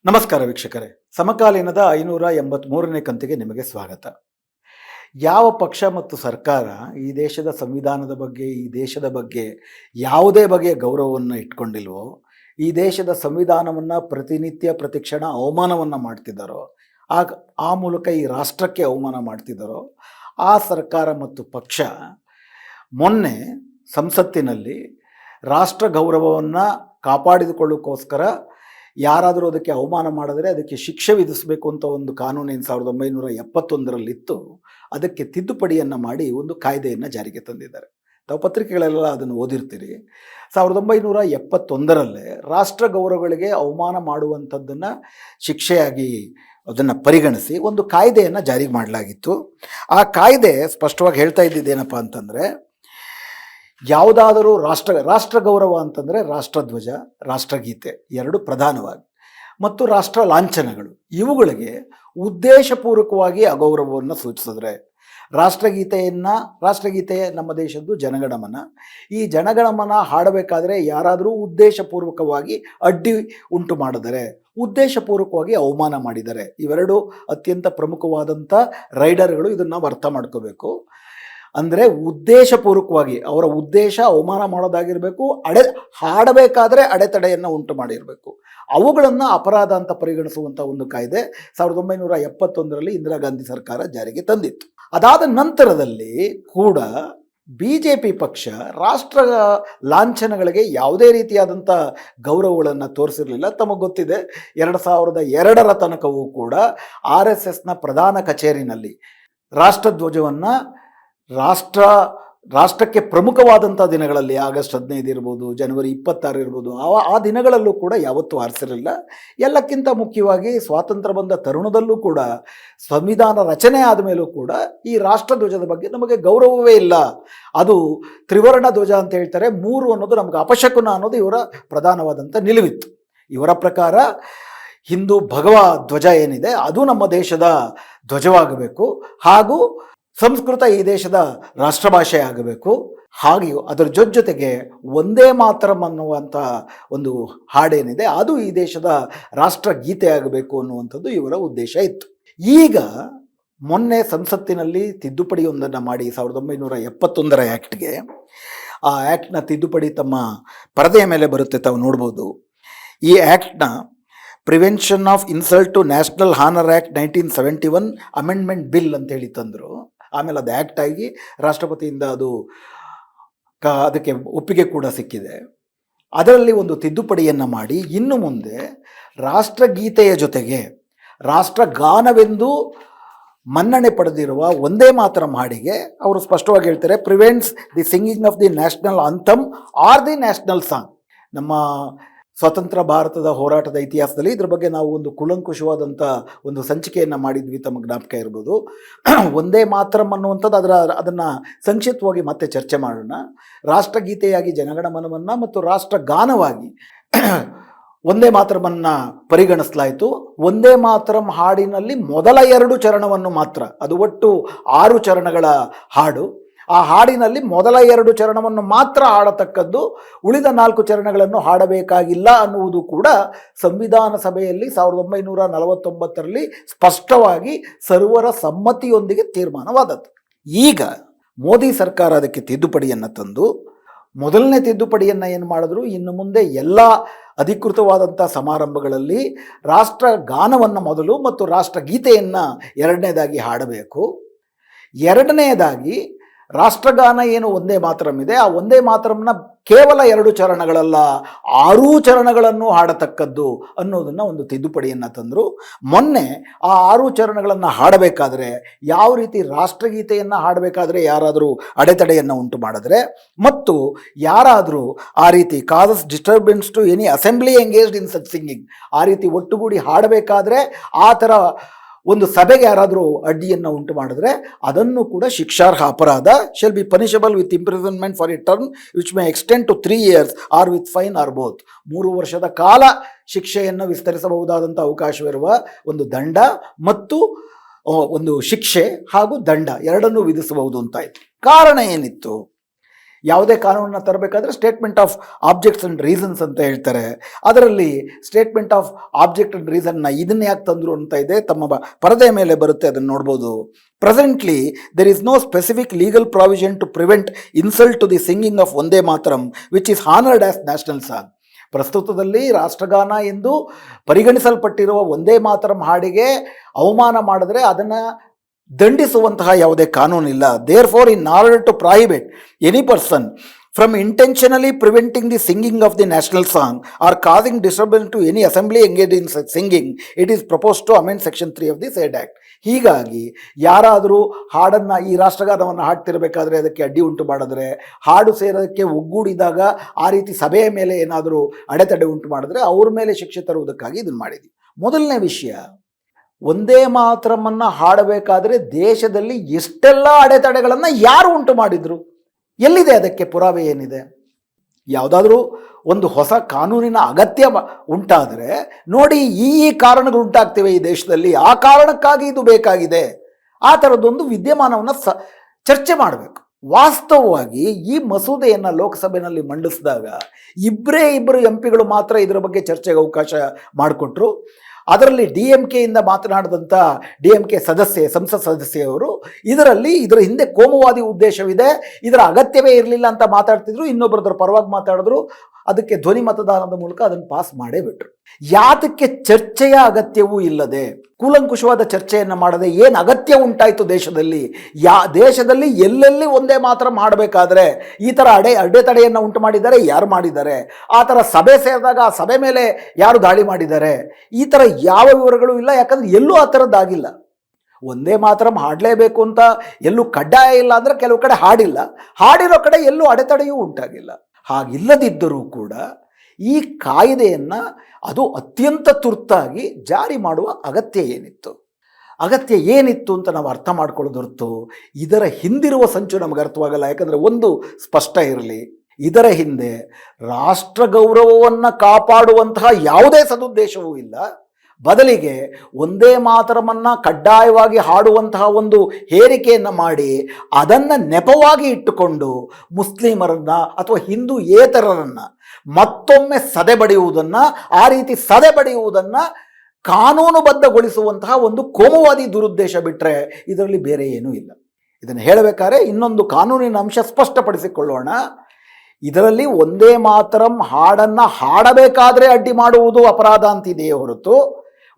ನಮಸ್ಕಾರ ವೀಕ್ಷಕರೇ, ಸಮಕಾಲೀನದ 583ನೇ ಕಂತಿಗೆ ನಿಮಗೆ ಸ್ವಾಗತ. ಯಾವ ಪಕ್ಷ ಮತ್ತು ಸರ್ಕಾರ ಈ ದೇಶದ ಸಂವಿಧಾನದ ಬಗ್ಗೆ, ಈ ದೇಶದ ಬಗ್ಗೆ ಯಾವುದೇ ಬಗೆಯ ಗೌರವವನ್ನು ಇಟ್ಕೊಂಡಿಲ್ವೋ, ಈ ದೇಶದ ಸಂವಿಧಾನವನ್ನು ಪ್ರತಿನಿತ್ಯ ಪ್ರತಿಕ್ಷಣ ಅವಮಾನವನ್ನು ಮಾಡ್ತಿದ್ದಾರೋ, ಆ ಮೂಲಕ ಈ ರಾಷ್ಟ್ರಕ್ಕೆ ಅವಮಾನ ಮಾಡ್ತಿದ್ದಾರೋ ಆ ಸರ್ಕಾರ ಮತ್ತು ಪಕ್ಷ ಮೊನ್ನೆ ಸಂಸತ್ತಿನಲ್ಲಿ ರಾಷ್ಟ್ರ ಗೌರವವನ್ನು ಕಾಪಾಡಿಕೊಳ್ಳೋಕ್ಕೋಸ್ಕರ ಯಾರಾದರೂ ಅದಕ್ಕೆ ಅವಮಾನ ಮಾಡಿದ್ರೆ ಅದಕ್ಕೆ ಶಿಕ್ಷೆ ವಿಧಿಸಬೇಕು ಅಂತ ಒಂದು ಕಾನೂನೇನು 1971ರಲ್ಲಿತ್ತು. ಅದಕ್ಕೆ ತಿದ್ದುಪಡಿಯನ್ನು ಮಾಡಿ ಒಂದು ಕಾಯ್ದೆಯನ್ನು ಜಾರಿಗೆ ತಂದಿದ್ದಾರೆ. ತಾವು ಪತ್ರಿಕೆಗಳೆಲ್ಲ ಅದನ್ನು ಓದಿರ್ತೀರಿ. 1971ರಲ್ಲೇ ರಾಷ್ಟ್ರ ಗೌರವಗಳಿಗೆ ಅವಮಾನ ಮಾಡುವಂಥದ್ದನ್ನು ಶಿಕ್ಷೆಯಾಗಿ ಅದನ್ನು ಪರಿಗಣಿಸಿ ಒಂದು ಕಾಯ್ದೆಯನ್ನು ಜಾರಿಗೆ ಮಾಡಲಾಗಿತ್ತು. ಆ ಕಾಯ್ದೆ ಸ್ಪಷ್ಟವಾಗಿ ಹೇಳ್ತಾ ಇದ್ದಿದ್ದೇನಪ್ಪ ಅಂತಂದರೆ, ಯಾವುದಾದರೂ ರಾಷ್ಟ್ರ ಗೌರವ ಅಂತಂದರೆ ರಾಷ್ಟ್ರಧ್ವಜ, ರಾಷ್ಟ್ರಗೀತೆ ಎರಡು ಪ್ರಧಾನವಾಗಿ, ಮತ್ತು ರಾಷ್ಟ್ರ ಲಾಂಛನಗಳು, ಇವುಗಳಿಗೆ ಉದ್ದೇಶಪೂರ್ವಕವಾಗಿ ಅಗೌರವವನ್ನು ಸೂಚಿಸಿದ್ರೆ, ರಾಷ್ಟ್ರಗೀತೆ ನಮ್ಮ ದೇಶದ್ದು ಜನಗಣಮನ. ಈ ಜನಗಣಮನ ಹಾಡಬೇಕಾದ್ರೆ ಯಾರಾದರೂ ಉದ್ದೇಶಪೂರ್ವಕವಾಗಿ ಅಡ್ಡಿ ಉಂಟು ಮಾಡಿದರೆ, ಉದ್ದೇಶಪೂರ್ವಕವಾಗಿ ಅವಮಾನ ಮಾಡಿದರೆ, ಇವೆರಡು ಅತ್ಯಂತ ಪ್ರಮುಖವಾದಂಥ ರೈಡರ್ಗಳು. ಇದನ್ನು ನಾವು ಅರ್ಥ ಮಾಡ್ಕೋಬೇಕು. ಅಂದರೆ ಉದ್ದೇಶಪೂರ್ವಕವಾಗಿ ಅವರ ಉದ್ದೇಶ ಅವಮಾನ ಮಾಡೋದಾಗಿರಬೇಕು, ಹಾಡಬೇಕಾದ್ರೆ ಅಡೆತಡೆಯನ್ನು ಉಂಟು ಮಾಡಿರಬೇಕು. ಅವುಗಳನ್ನು ಅಪರಾಧ ಅಂತ ಪರಿಗಣಿಸುವಂಥ ಒಂದು ಕಾಯ್ದೆ 1971ರಲ್ಲಿ ಇಂದಿರಾ ಗಾಂಧಿ ಸರ್ಕಾರ ಜಾರಿಗೆ ತಂದಿತ್ತು. ಅದಾದ ನಂತರದಲ್ಲಿ ಕೂಡ BJP ಪಕ್ಷ ರಾಷ್ಟ್ರ ಲಾಂಛನಗಳಿಗೆ ಯಾವುದೇ ರೀತಿಯಾದಂಥ ಗೌರವಗಳನ್ನು ತೋರಿಸಿರಲಿಲ್ಲ. ತಮಗೆ ಗೊತ್ತಿದೆ, 2002ರ ತನಕವೂ ಕೂಡ RSSನ ಪ್ರಧಾನ ಕಚೇರಿನಲ್ಲಿ ರಾಷ್ಟ್ರಧ್ವಜವನ್ನು ರಾಷ್ಟ್ರಕ್ಕೆ ಪ್ರಮುಖವಾದಂಥ ದಿನಗಳಲ್ಲಿ ಆಗಸ್ಟ್ 15 ಇರ್ಬೋದು, ಜನವರಿ 26 ಇರ್ಬೋದು, ಆ ದಿನಗಳಲ್ಲೂ ಕೂಡ ಯಾವತ್ತೂ ಆರಿಸಿರಲಿಲ್ಲ. ಎಲ್ಲಕ್ಕಿಂತ ಮುಖ್ಯವಾಗಿ ಸ್ವಾತಂತ್ರ್ಯ ಬಂದ ತರುಣದಲ್ಲೂ ಕೂಡ, ಸಂವಿಧಾನ ರಚನೆ ಆದ ಮೇಲೂ ಕೂಡ ಈ ರಾಷ್ಟ್ರಧ್ವಜದ ಬಗ್ಗೆ ನಮಗೆ ಗೌರವವೇ ಇಲ್ಲ. ಅದು ತ್ರಿವರ್ಣ ಧ್ವಜ ಅಂತ ಹೇಳ್ತಾರೆ, 3 ಅನ್ನೋದು ನಮಗೆ ಅಪಶಕುನ ಅನ್ನೋದು ಇವರ ಪ್ರಧಾನವಾದಂಥ ನಿಲುವಿತ್ತು. ಇವರ ಪ್ರಕಾರ ಹಿಂದೂ ಭಗವ ಧ್ವಜ ಏನಿದೆ ಅದು ನಮ್ಮ ದೇಶದ ಧ್ವಜವಾಗಬೇಕು, ಹಾಗೂ ಸಂಸ್ಕೃತ ಈ ದೇಶದ ರಾಷ್ಟ್ರಭಾಷೆ ಆಗಬೇಕು. ಹಾಗೆಯೂ ಅದರ ಜೊತೆಗೆ ಒಂದೇ ಮಾತರಂ ಅನ್ನುವಂಥ ಒಂದು ಹಾಡೇನಿದೆ ಅದು ಈ ದೇಶದ ರಾಷ್ಟ್ರಗೀತೆ ಆಗಬೇಕು ಅನ್ನುವಂಥದ್ದು ಇವರ ಉದ್ದೇಶ ಇತ್ತು. ಈಗ ಮೊನ್ನೆ ಸಂಸತ್ತಿನಲ್ಲಿ ತಿದ್ದುಪಡಿಯೊಂದನ್ನು ಮಾಡಿ 1971ರ ಆ್ಯಕ್ಟ್ಗೆ, ಆ ಆ್ಯಕ್ಟ್ನ ತಿದ್ದುಪಡಿ ತಮ್ಮ ಪರದೆಯ ಮೇಲೆ ಬರುತ್ತೆ, ತಾವು ನೋಡ್ಬೋದು. ಈ ಆ್ಯಕ್ಟ್ನ Prevention of Insult to National Honour Act 1971 amendment bill ಅಂತೇಳಿ ತಂದರು. ಆಮೇಲೆ ಅದು ಆ್ಯಕ್ಟ್ ಆಗಿ ರಾಷ್ಟ್ರಪತಿಯಿಂದ ಅದಕ್ಕೆ ಒಪ್ಪಿಗೆ ಕೂಡ ಸಿಕ್ಕಿದೆ. ಅದರಲ್ಲಿ ಒಂದು ತಿದ್ದುಪಡಿಯನ್ನು ಮಾಡಿ ಇನ್ನು ಮುಂದೆ ರಾಷ್ಟ್ರಗೀತೆಯ ಜೊತೆಗೆ ರಾಷ್ಟ್ರಗಾನವೆಂದು ಮನ್ನಣೆ ಪಡೆದಿರುವ ಒಂದೇ ಮಾತರಂ ಹಾಡಿಗೆ ಅವರು ಸ್ಪಷ್ಟವಾಗಿ ಹೇಳ್ತಾರೆ, prevents the singing of the national anthem or the national song. ನಮ್ಮ ಸ್ವತಂತ್ರ ಭಾರತದ ಹೋರಾಟದ ಇತಿಹಾಸದಲ್ಲಿ ಇದ್ರ ಬಗ್ಗೆ ನಾವು ಒಂದು ಕೂಲಂಕುಷವಾದಂಥ ಒಂದು ಸಂಚಿಕೆಯನ್ನು ಮಾಡಿದ್ವಿ, ತಮಗೆ ಜ್ಞಾಪಕ ಇರ್ಬೋದು. ಒಂದೇ ಮಾತರಂ ಅನ್ನುವಂಥದ್ದು ಅದನ್ನು ಸಂಕ್ಷಿಪ್ತವಾಗಿ ಮತ್ತೆ ಚರ್ಚೆ ಮಾಡೋಣ. ರಾಷ್ಟ್ರಗೀತೆಯಾಗಿ ಜನಗಣಮನವನ್ನು ಮತ್ತು ರಾಷ್ಟ್ರಗಾನವಾಗಿ ಒಂದೇ ಮಾತರಮನ್ನು ಪರಿಗಣಿಸಲಾಯಿತು. ಒಂದೇ ಮಾತರಂ ಹಾಡಿನಲ್ಲಿ ಮೊದಲ 2 ಚರಣವನ್ನು ಮಾತ್ರ, ಅದು ಒಟ್ಟು 6 ಚರಣಗಳ ಹಾಡು, ಆ ಹಾಡಿನಲ್ಲಿ ಮೊದಲ 2 ಚರಣವನ್ನು ಮಾತ್ರ ಹಾಡತಕ್ಕದ್ದು, ಉಳಿದ 4 ಚರಣಗಳನ್ನು ಹಾಡಬೇಕಾಗಿಲ್ಲ ಅನ್ನುವುದು ಕೂಡ ಸಂವಿಧಾನ ಸಭೆಯಲ್ಲಿ 1949ರಲ್ಲಿ ಸ್ಪಷ್ಟವಾಗಿ ಸರ್ವರ ಸಮ್ಮತಿಯೊಂದಿಗೆ ತೀರ್ಮಾನವಾದದ್ದು. ಈಗ ಮೋದಿ ಸರ್ಕಾರ ಅದಕ್ಕೆ ತಿದ್ದುಪಡಿಯನ್ನು ತಂದು, ಮೊದಲನೇ ತಿದ್ದುಪಡಿಯನ್ನು ಏನು ಮಾಡಿದ್ರು, ಇನ್ನು ಮುಂದೆ ಎಲ್ಲ ಅಧಿಕೃತವಾದಂಥ ಸಮಾರಂಭಗಳಲ್ಲಿ ರಾಷ್ಟ್ರಗಾನವನ್ನು ಮೊದಲು ಮತ್ತು ರಾಷ್ಟ್ರಗೀತೆಯನ್ನು ಎರಡನೇದಾಗಿ ಹಾಡಬೇಕು. ಎರಡನೆಯದಾಗಿ ರಾಷ್ಟ್ರಗಾನ ಏನು ಒಂದೇ ಮಾತರಂ ಇದೆ, ಆ ಒಂದೇ ಮಾತರಂನ ಕೇವಲ 2 ಚರಣಗಳಲ್ಲ 6 ಚರಣಗಳನ್ನು ಹಾಡತಕ್ಕದ್ದು ಅನ್ನೋದನ್ನು ಒಂದು ತಿದ್ದುಪಡಿಯನ್ನು ತಂದರು. ಮೊನ್ನೆ ಆ 6 ಚರಣಗಳನ್ನು ಹಾಡಬೇಕಾದ್ರೆ, ಯಾವ ರೀತಿ ರಾಷ್ಟ್ರಗೀತೆಯನ್ನು ಹಾಡಬೇಕಾದ್ರೆ ಯಾರಾದರೂ ಅಡೆತಡೆಯನ್ನು ಉಂಟು ಮಾಡಿದ್ರೆ, ಮತ್ತು ಯಾರಾದರೂ ಆ ರೀತಿ causes disturbance to any assembly engaged in such singing, ಆ ರೀತಿ ಒಟ್ಟುಗೂಡಿ ಹಾಡಬೇಕಾದ್ರೆ ಆ ಥರ ಒಂದು ಸಭೆಗೆ ಯಾರಾದರೂ ಅಡ್ಡಿಯನ್ನು ಉಂಟು ಮಾಡಿದ್ರೆ ಅದನ್ನು ಕೂಡ ಶಿಕ್ಷಾರ್ಹ ಅಪರಾಧ, shall be punishable with imprisonment for a term which may extend to 3 years or with fine or both. 3 ವರ್ಷದ ಕಾಲ ಶಿಕ್ಷೆಯನ್ನು ವಿಸ್ತರಿಸಬಹುದಾದಂಥ ಅವಕಾಶವಿರುವ ಒಂದು ದಂಡ ಮತ್ತು ಒಂದು ಶಿಕ್ಷೆ ಹಾಗೂ ದಂಡ ಎರಡನ್ನೂ ವಿಧಿಸಬಹುದು ಅಂತಾಯಿತು. ಕಾರಣ ಏನಿತ್ತು? ಯಾವುದೇ ಕಾನೂನನ್ನು ತರಬೇಕಾದ್ರೆ statement of objects and reasons ಅಂತ ಹೇಳ್ತಾರೆ. ಅದರಲ್ಲಿ ಸ್ಟೇಟ್ಮೆಂಟ್ ಆಫ್ ಆಬ್ಜೆಕ್ಟ್ ಆ್ಯಂಡ್ ರೀಸನ್ನ ಇದನ್ನ ಯಾಕೆ ತಂದರು ಅಂತ ಇದೆ, ತಮ್ಮ ಪರದೆ ಮೇಲೆ ಬರುತ್ತೆ, ಅದನ್ನು ನೋಡ್ಬೋದು. Presently there is no specific legal provision to prevent insult to the singing of Vande Mataram which is honoured as national song. ಪ್ರಸ್ತುತದಲ್ಲಿ ರಾಷ್ಟ್ರಗಾನ ಎಂದು ಪರಿಗಣಿಸಲ್ಪಟ್ಟಿರುವ ವಂದೇ ಮಾತರಂ ಹಾಡಿಗೆ ಅವಮಾನ ಮಾಡಿದ್ರೆ ಅದನ್ನು ದಂಡಿಸುವಂತಹ ಯಾವುದೇ ಕಾನೂನಿಲ್ಲ. Therefore in order to prohibit any person from intentionally preventing the singing of the national song or causing disturbance to any assembly engage in singing it is propose to amend section 3 of the said act. ಹೀಗಾಗಿ ಯಾರಾದರೂ ಹಾಡನ್ನು, ಈ ರಾಷ್ಟ್ರಗಾನವನ್ನು ಹಾಡ್ತಿರಬೇಕಾದ್ರೆ ಅದಕ್ಕೆ ಅಡ್ಡಿ ಉಂಟು ಮಾಡಿದ್ರೆ, ಹಾಡು ಸೇರೋದಕ್ಕೆ ಒಗ್ಗೂಡಿದಾಗ ಆ ರೀತಿ ಸಭೆಯ ಮೇಲೆ ಏನಾದರೂ ಅಡೆತಡೆ ಉಂಟು ಮಾಡಿದ್ರೆ ಅವ್ರ ಮೇಲೆ ಶಿಕ್ಷೆ ತರುವುದಕ್ಕಾಗಿ ಇದನ್ನು ಮಾಡಿದ್ವಿ. ಮೊದಲನೇ ವಿಷಯ, ವಂದೇ ಮಾತರಮನ್ನು ಹಾಡಬೇಕಾದ್ರೆ ದೇಶದಲ್ಲಿ ಎಷ್ಟೆಲ್ಲ ಅಡೆತಡೆಗಳನ್ನು ಯಾರು ಉಂಟು ಮಾಡಿದ್ರು? ಎಲ್ಲಿದೆ ಅದಕ್ಕೆ ಪುರಾವೆ? ಏನಿದೆ? ಯಾವುದಾದ್ರೂ ಒಂದು ಹೊಸ ಕಾನೂನಿನ ಅಗತ್ಯ ಉಂಟಾದರೆ ನೋಡಿ, ಈ ಕಾರಣಗಳು ಉಂಟಾಗ್ತಿವೆ ಈ ದೇಶದಲ್ಲಿ, ಆ ಕಾರಣಕ್ಕಾಗಿ ಇದು ಬೇಕಾಗಿದೆ, ಆ ಥರದ್ದೊಂದು ವಿದ್ಯಮಾನವನ್ನು ಚರ್ಚೆ ಮಾಡಬೇಕು. ವಾಸ್ತವವಾಗಿ ಈ ಮಸೂದೆಯನ್ನು ಲೋಕಸಭೆಯಲ್ಲಿ ಮಂಡಿಸಿದಾಗ ಇಬ್ಬರು ಎಂ ಪಿಗಳು ಮಾತ್ರ ಇದರ ಬಗ್ಗೆ ಚರ್ಚೆಗೆ ಅವಕಾಶ ಮಾಡಿಕೊಟ್ರು. ಅದರಲ್ಲಿ DMK ಇಂದ ಮಾತನಾಡಿದಂಥ DMK ಸಂಸತ್ ಸದಸ್ಯೆಯವರು ಇದರ ಹಿಂದೆ ಕೋಮುವಾದಿ ಉದ್ದೇಶವಿದೆ, ಇದರ ಅಗತ್ಯವೇ ಇರಲಿಲ್ಲ ಅಂತ ಮಾತಾಡ್ತಿದ್ರು. ಇನ್ನೊಬ್ಬರದ್ರ ಪರವಾಗಿ ಮಾತಾಡಿದ್ರು. ಅದಕ್ಕೆ ಧ್ವನಿ ಮತದಾನದ ಮೂಲಕ ಅದನ್ನು ಪಾಸ್ ಮಾಡೇ ಬಿಟ್ರು. ಯಾತಕ್ಕೆ ಚರ್ಚೆಯ ಅಗತ್ಯವೂ ಇಲ್ಲದೆ, ಕೂಲಂಕುಷವಾದ ಚರ್ಚೆಯನ್ನು ಮಾಡದೆ ಏನು ಅಗತ್ಯ ಉಂಟಾಯಿತು ದೇಶದಲ್ಲಿ? ದೇಶದಲ್ಲಿ ಎಲ್ಲೆಲ್ಲಿ ಒಂದೇ ಮಾತ್ರ ಮಾಡಬೇಕಾದ್ರೆ ಈ ಥರ ಅಡೆತಡೆಯನ್ನು ಉಂಟು ಮಾಡಿದ್ದಾರೆ, ಯಾರು ಮಾಡಿದ್ದಾರೆ? ಆ ಥರ ಸಭೆ ಸೇರಿದಾಗ ಆ ಸಭೆ ಮೇಲೆ ಯಾರು ದಾಳಿ ಮಾಡಿದ್ದಾರೆ? ಈ ಥರ ಯಾವ ವಿವರಗಳು ಇಲ್ಲ. ಯಾಕಂದರೆ ಎಲ್ಲೂ ಆ ಥರದ್ದಾಗಿಲ್ಲ. ಒಂದೇ ಮಾತ್ರ ಹಾಡಲೇಬೇಕು ಅಂತ ಎಲ್ಲೂ ಕಡ್ಡಾಯ ಇಲ್ಲ ಅಂದರೆ ಕೆಲವು ಕಡೆ ಹಾಡಿಲ್ಲ, ಹಾಡಿರೋ ಕಡೆ ಎಲ್ಲೂ ಅಡೆತಡೆಯೂ ಉಂಟಾಗಿಲ್ಲ. ಹಾಗಿಲ್ಲದಿದ್ದರೂ ಕೂಡ ಈ ಕಾಯ್ದೆಯನ್ನು ಅದು ಅತ್ಯಂತ ತುರ್ತಾಗಿ ಜಾರಿ ಮಾಡುವ ಅಗತ್ಯ ಏನಿತ್ತು ಅಂತ ನಾವು ಅರ್ಥ ಮಾಡ್ಕೊಳ್ಳೋದು ಹೊರತು ಇದರ ಹಿಂದಿರುವ ಸಂಚು ನಮಗೆ ಅರ್ಥವಾಗಲ್ಲ. ಯಾಕಂದರೆ ಒಂದು ಸ್ಪಷ್ಟ ಇರಲಿ, ಇದರ ಹಿಂದೆ ರಾಷ್ಟ್ರ ಗೌರವವನ್ನು ಕಾಪಾಡುವಂತಹ ಯಾವುದೇ ಸದುದ್ದೇಶವೂ ಇಲ್ಲ. ಬದಲಿಗೆ ಒಂದೇ ಮಾತರಮನ್ನು ಕಡ್ಡಾಯವಾಗಿ ಹಾಡುವಂತಹ ಒಂದು ಹೇರಿಕೆಯನ್ನು ಮಾಡಿ ಅದನ್ನು ನೆಪವಾಗಿ ಇಟ್ಟುಕೊಂಡು ಮುಸ್ಲಿಮರನ್ನು ಅಥವಾ ಹಿಂದೂಯೇತರರನ್ನು ಮತ್ತೊಮ್ಮೆ ಸದೆಬಡಿಯುವುದನ್ನು, ಆ ರೀತಿ ಸದೆಬಡಿಯುವುದನ್ನು ಕಾನೂನುಬದ್ಧಗೊಳಿಸುವಂತಹ ಒಂದು ಕೋಮುವಾದಿ ದುರುದ್ದೇಶ ಬಿಟ್ಟರೆ ಇದರಲ್ಲಿ ಬೇರೆ ಏನೂ ಇಲ್ಲ. ಇದನ್ನು ಹೇಳಬೇಕಾದ್ರೆ ಇನ್ನೊಂದು ಕಾನೂನಿನ ಅಂಶ ಸ್ಪಷ್ಟಪಡಿಸಿಕೊಳ್ಳೋಣ. ಇದರಲ್ಲಿ ಒಂದೇ ಮಾತರಂ ಹಾಡನ್ನು ಹಾಡಬೇಕಾದ್ರೆ ಅಡ್ಡಿ ಮಾಡುವುದು ಅಪರಾಧ ಅಂತಿದೆಯೇ ಹೊರತು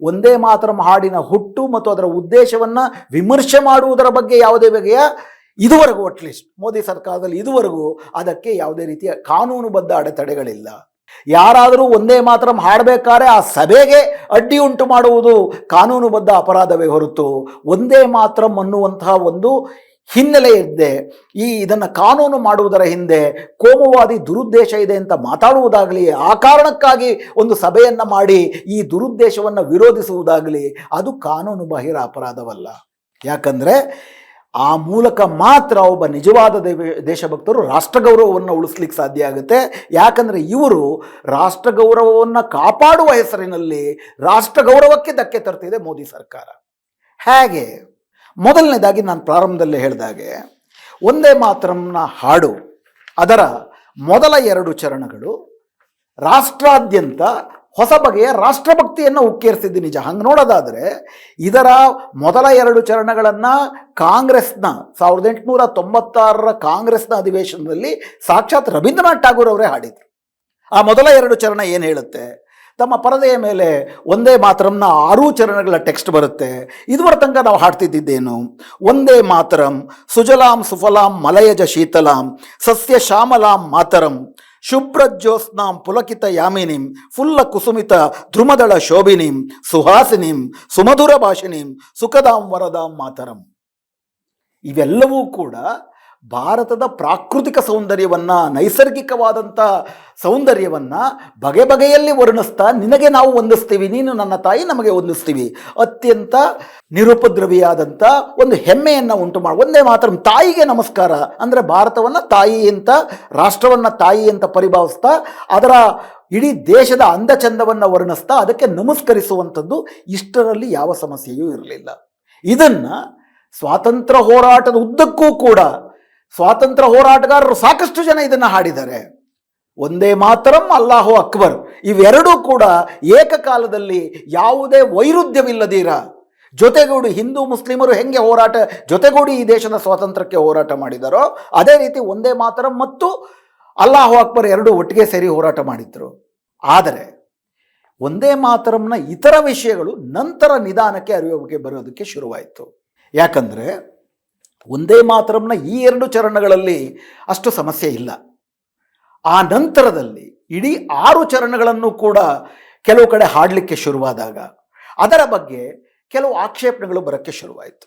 ಒಂದೇ ಮಾತರಂ ಹಾಡಿನ ಹುಟ್ಟು ಮತ್ತು ಅದರ ಉದ್ದೇಶವನ್ನು ವಿಮರ್ಶೆ ಮಾಡುವುದರ ಬಗ್ಗೆ ಯಾವುದೇ ಬಗೆಯ ಇದುವರೆಗೂ ಅಟ್ಲೀಸ್ಟ್ ಮೋದಿ ಸರ್ಕಾರದಲ್ಲಿ ಇದುವರೆಗೂ ಅದಕ್ಕೆ ಯಾವುದೇ ರೀತಿಯ ಕಾನೂನುಬದ್ಧ ಅಡೆತಡೆಗಳಿಲ್ಲ. ಯಾರಾದರೂ ಒಂದೇ ಮಾತರಂ ಹಾಡಬೇಕಾದ್ರೆ ಆ ಸಭೆಗೆ ಅಡ್ಡಿ ಉಂಟು ಮಾಡುವುದು ಕಾನೂನುಬದ್ಧ ಅಪರಾಧವೇ ಹೊರತು ಒಂದೇ ಮಾತರಂ ಅನ್ನುವಂತಹ ಒಂದು ಹಿನ್ನೆಲೆ ಇದೆ, ಇದನ್ನು ಕಾನೂನು ಮಾಡುವುದರ ಹಿಂದೆ ಕೋಮುವಾದಿ ದುರುದ್ದೇಶ ಇದೆ ಅಂತ ಮಾತಾಡುವುದಾಗಲಿ, ಆ ಕಾರಣಕ್ಕಾಗಿ ಒಂದು ಸಭೆಯನ್ನು ಮಾಡಿ ಈ ದುರುದ್ದೇಶವನ್ನು ವಿರೋಧಿಸುವುದಾಗಲಿ ಅದು ಕಾನೂನು ಬಾಹಿರ ಅಪರಾಧವಲ್ಲ. ಯಾಕಂದರೆ ಆ ಮೂಲಕ ಮಾತ್ರ ಒಬ್ಬ ನಿಜವಾದ ದೇಶಭಕ್ತರು ರಾಷ್ಟ್ರಗೌರವವನ್ನು ಉಳಿಸ್ಲಿಕ್ಕೆ ಸಾಧ್ಯ ಆಗುತ್ತೆ. ಯಾಕಂದರೆ ಇವರು ರಾಷ್ಟ್ರಗೌರವವನ್ನು ಕಾಪಾಡುವ ಹೆಸರಿನಲ್ಲಿ ರಾಷ್ಟ್ರಗೌರವಕ್ಕೆ ಧಕ್ಕೆ ತರ್ತಿದೆ ಮೋದಿ ಸರ್ಕಾರ. ಹೇಗೆ? ಮೊದಲನೇದಾಗಿ ನಾನು ಪ್ರಾರಂಭದಲ್ಲೇ ಹೇಳಿದಾಗೆ ಒಂದೇ ಮಾತರಂನ ಹಾಡು ಅದರ ಮೊದಲ 2 ಚರಣಗಳು ರಾಷ್ಟ್ರಾದ್ಯಂತ ಹೊಸ ಬಗೆಯ ರಾಷ್ಟ್ರಭಕ್ತಿಯನ್ನು ಉಕ್ಕೇರಿಸಿದ್ದು ನಿಜ. ಹಂಗೆ ನೋಡೋದಾದರೆ ಇದರ ಮೊದಲ 2 ಚರಣಗಳನ್ನು ಕಾಂಗ್ರೆಸ್ನ 1896 ಕಾಂಗ್ರೆಸ್ನ ಅಧಿವೇಶನದಲ್ಲಿ ಸಾಕ್ಷಾತ್ ರವೀಂದ್ರನಾಥ್ ಠಾಗೂರ್ ಅವರೇ ಹಾಡಿದರು. ಆ ಮೊದಲ 2 ಚರಣ ಏನು ಹೇಳುತ್ತೆ? ತಮ್ಮ ಪರದೆಯ ಮೇಲೆ ಒಂದೇ ಮಾತರಂನ 6 ಚರಣಗಳ ಟೆಕ್ಸ್ಟ್ ಬರುತ್ತೆ. ಇದುವರ ತನಕ ನಾವು ಹಾಡ್ತಿದ್ದೇನು? ಒಂದೇ ಮಾತರಂ ಸುಜಲಾಂ ಸುಫಲಾಂ ಮಲಯಜ ಶೀತಲಾಂ ಸಸ್ಯ ಶ್ಯಾಮಲಾಂ ಮಾತರಂ ಶುಭ್ರಜ್ಯೋತ್ಸ್ನಾಂ ಪುಲಕಿತ ಯಾಮಿನಿಂ ಫುಲ್ಲ ಕುಸುಮಿತ ಧ್ರುಮದಳ ಶೋಭಿನಿಂ ಸುಹಾಸಿನಿಂ ಸುಮಧುರ ಭಾಷಿನಿಂ ಸುಖದಾಂ ವರದಾಂ ಮಾತರಂ. ಇವೆಲ್ಲವೂ ಕೂಡ ಭಾರತದ ಪ್ರಾಕೃತಿಕ ಸೌಂದರ್ಯವನ್ನು, ನೈಸರ್ಗಿಕವಾದಂಥ ಸೌಂದರ್ಯವನ್ನು ಬಗೆ ಬಗೆಯಲ್ಲಿ ವರ್ಣಿಸ್ತಾ ನಿನಗೆ ನಾವು ವಂದಿಸ್ತೀವಿ, ನೀನು ನನ್ನ ತಾಯಿ ನಮಗೆ ವಂದಿಸ್ತೀವಿ, ಅತ್ಯಂತ ನಿರುಪದ್ರವಿಯಾದಂಥ ಒಂದು ಹೆಮ್ಮೆಯನ್ನು ಉಂಟು ಮಾಡಿ ಒಂದೇ ಮಾತ್ರ ತಾಯಿಗೆ ನಮಸ್ಕಾರ ಅಂದರೆ ಭಾರತವನ್ನು ತಾಯಿ ಅಂತ, ರಾಷ್ಟ್ರವನ್ನು ತಾಯಿ ಅಂತ ಪರಿಭಾವಿಸ್ತಾ ಅದರ ಇಡೀ ದೇಶದ ಅಂದಚಂದವನ್ನು ವರ್ಣಿಸ್ತಾ ಅದಕ್ಕೆ ನಮಸ್ಕರಿಸುವಂಥದ್ದು, ಇಷ್ಟರಲ್ಲಿ ಯಾವ ಸಮಸ್ಯೆಯೂ ಇರಲಿಲ್ಲ. ಇದನ್ನು ಸ್ವಾತಂತ್ರ್ಯ ಹೋರಾಟದ ಉದ್ದಕ್ಕೂ ಕೂಡ ಸ್ವಾತಂತ್ರ್ಯ ಹೋರಾಟಗಾರರು ಸಾಕಷ್ಟು ಜನ ಇದನ್ನು ಹಾಡಿದ್ದಾರೆ. ಒಂದೇ ಮಾತರಂ, ಅಲ್ಲಾಹು ಅಕ್ಬರ್ ಇವೆರಡೂ ಕೂಡ ಏಕಕಾಲದಲ್ಲಿ ಯಾವುದೇ ವೈರುಧ್ಯವಿಲ್ಲದೀರ ಜೊತೆಗೂಡಿ ಹಿಂದೂ ಮುಸ್ಲಿಮರು ಹೆಂಗೆ ಜೊತೆಗೂಡಿ ಈ ದೇಶದ ಸ್ವಾತಂತ್ರ್ಯಕ್ಕೆ ಹೋರಾಟ ಮಾಡಿದಾರೋ ಅದೇ ರೀತಿ ಒಂದೇ ಮಾತರಂ ಮತ್ತು ಅಲ್ಲಾಹು ಅಕ್ಬರ್ ಎರಡೂ ಒಟ್ಟಿಗೆ ಸೇರಿ ಹೋರಾಟ ಮಾಡಿದ್ರು. ಆದರೆ ಒಂದೇ ಮಾತರಂನ ಇತರ ವಿಷಯಗಳು ನಂತರ ನಿಧಾನಕ್ಕೆ ಅರಿವಿಗೆ ಬರೋದಕ್ಕೆ ಶುರುವಾಯಿತು. ಯಾಕಂದರೆ ಒಂದೇ ಮಾತರಂನ ಈ 2 ಚರಣಗಳಲ್ಲಿ ಅಷ್ಟು ಸಮಸ್ಯೆ ಇಲ್ಲ. ಆ ನಂತರದಲ್ಲಿ ಇಡೀ 6 ಚರಣಗಳನ್ನು ಕೂಡ ಕೆಲವು ಕಡೆ ಹಾಡಲಿಕ್ಕೆ ಶುರುವಾದಾಗ ಅದರ ಬಗ್ಗೆ ಕೆಲವು ಆಕ್ಷೇಪಣೆಗಳು ಬರೋಕ್ಕೆ ಶುರುವಾಯಿತು.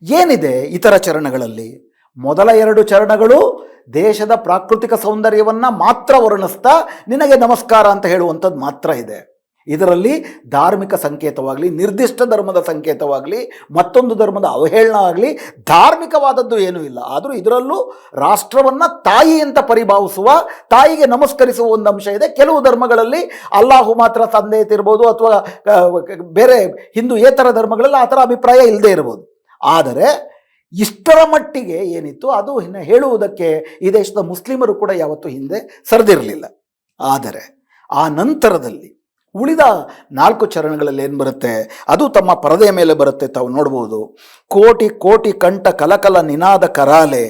ಏನಿದೆ ಇತರ ಚರಣಗಳಲ್ಲಿ? ಮೊದಲ 2 ಚರಣಗಳು ದೇಶದ ಪ್ರಾಕೃತಿಕ ಸೌಂದರ್ಯವನ್ನು ಮಾತ್ರ ವರ್ಣಿಸ್ತಾ ನಿನಗೆ ನಮಸ್ಕಾರ ಅಂತ ಹೇಳುವಂಥದ್ದು ಮಾತ್ರ ಇದೆ. ಇದರಲ್ಲಿ ಧಾರ್ಮಿಕ ಸಂಕೇತವಾಗಲಿ, ನಿರ್ದಿಷ್ಟ ಧರ್ಮದ ಸಂಕೇತವಾಗಲಿ, ಮತ್ತೊಂದು ಧರ್ಮದ ಅವಹೇಳನ ಆಗಲಿ, ಧಾರ್ಮಿಕವಾದದ್ದು ಏನೂ ಇಲ್ಲ. ಆದರೂ ಇದರಲ್ಲೂ ರಾಷ್ಟ್ರವನ್ನು ತಾಯಿ ಅಂತ ಪರಿಭಾವಿಸುವ, ತಾಯಿಗೆ ನಮಸ್ಕರಿಸುವ ಒಂದು ಅಂಶ ಇದೆ. ಕೆಲವು ಧರ್ಮಗಳಲ್ಲಿ ಅಲ್ಲಾಹು ಮಾತ್ರ ತಂದೆ ಇರ್ಬೋದು, ಅಥವಾ ಬೇರೆ ಹಿಂದೂಯೇತರ ಧರ್ಮಗಳಲ್ಲಿ ಆ ಥರ ಅಭಿಪ್ರಾಯ ಇಲ್ಲದೆ ಇರ್ಬೋದು. ಆದರೆ ಇಷ್ಟರ ಮಟ್ಟಿಗೆ ಏನಿತ್ತು ಅದು ಹೇಳುವುದಕ್ಕೆ ಈ ದೇಶದ ಮುಸ್ಲಿಮರು ಕೂಡ ಯಾವತ್ತೂ ಹಿಂದೆ ಸರಿದಿರಲಿಲ್ಲ. ಆದರೆ ಆ ನಂತರದಲ್ಲಿ ಉಳಿದ 4 ಚರಣಗಳಲ್ಲಿ ಏನು ಬರುತ್ತೆ ಅದು ತಮ್ಮ ಪರದೆಯ ಮೇಲೆ ಬರುತ್ತೆ. ತಾವು ನೋಡ್ಬೋದು. ಕೋಟಿ ಕೋಟಿ ಕಂಠ ಕಲಕಲ ನಿನಾದ ಕರಾಲೆ,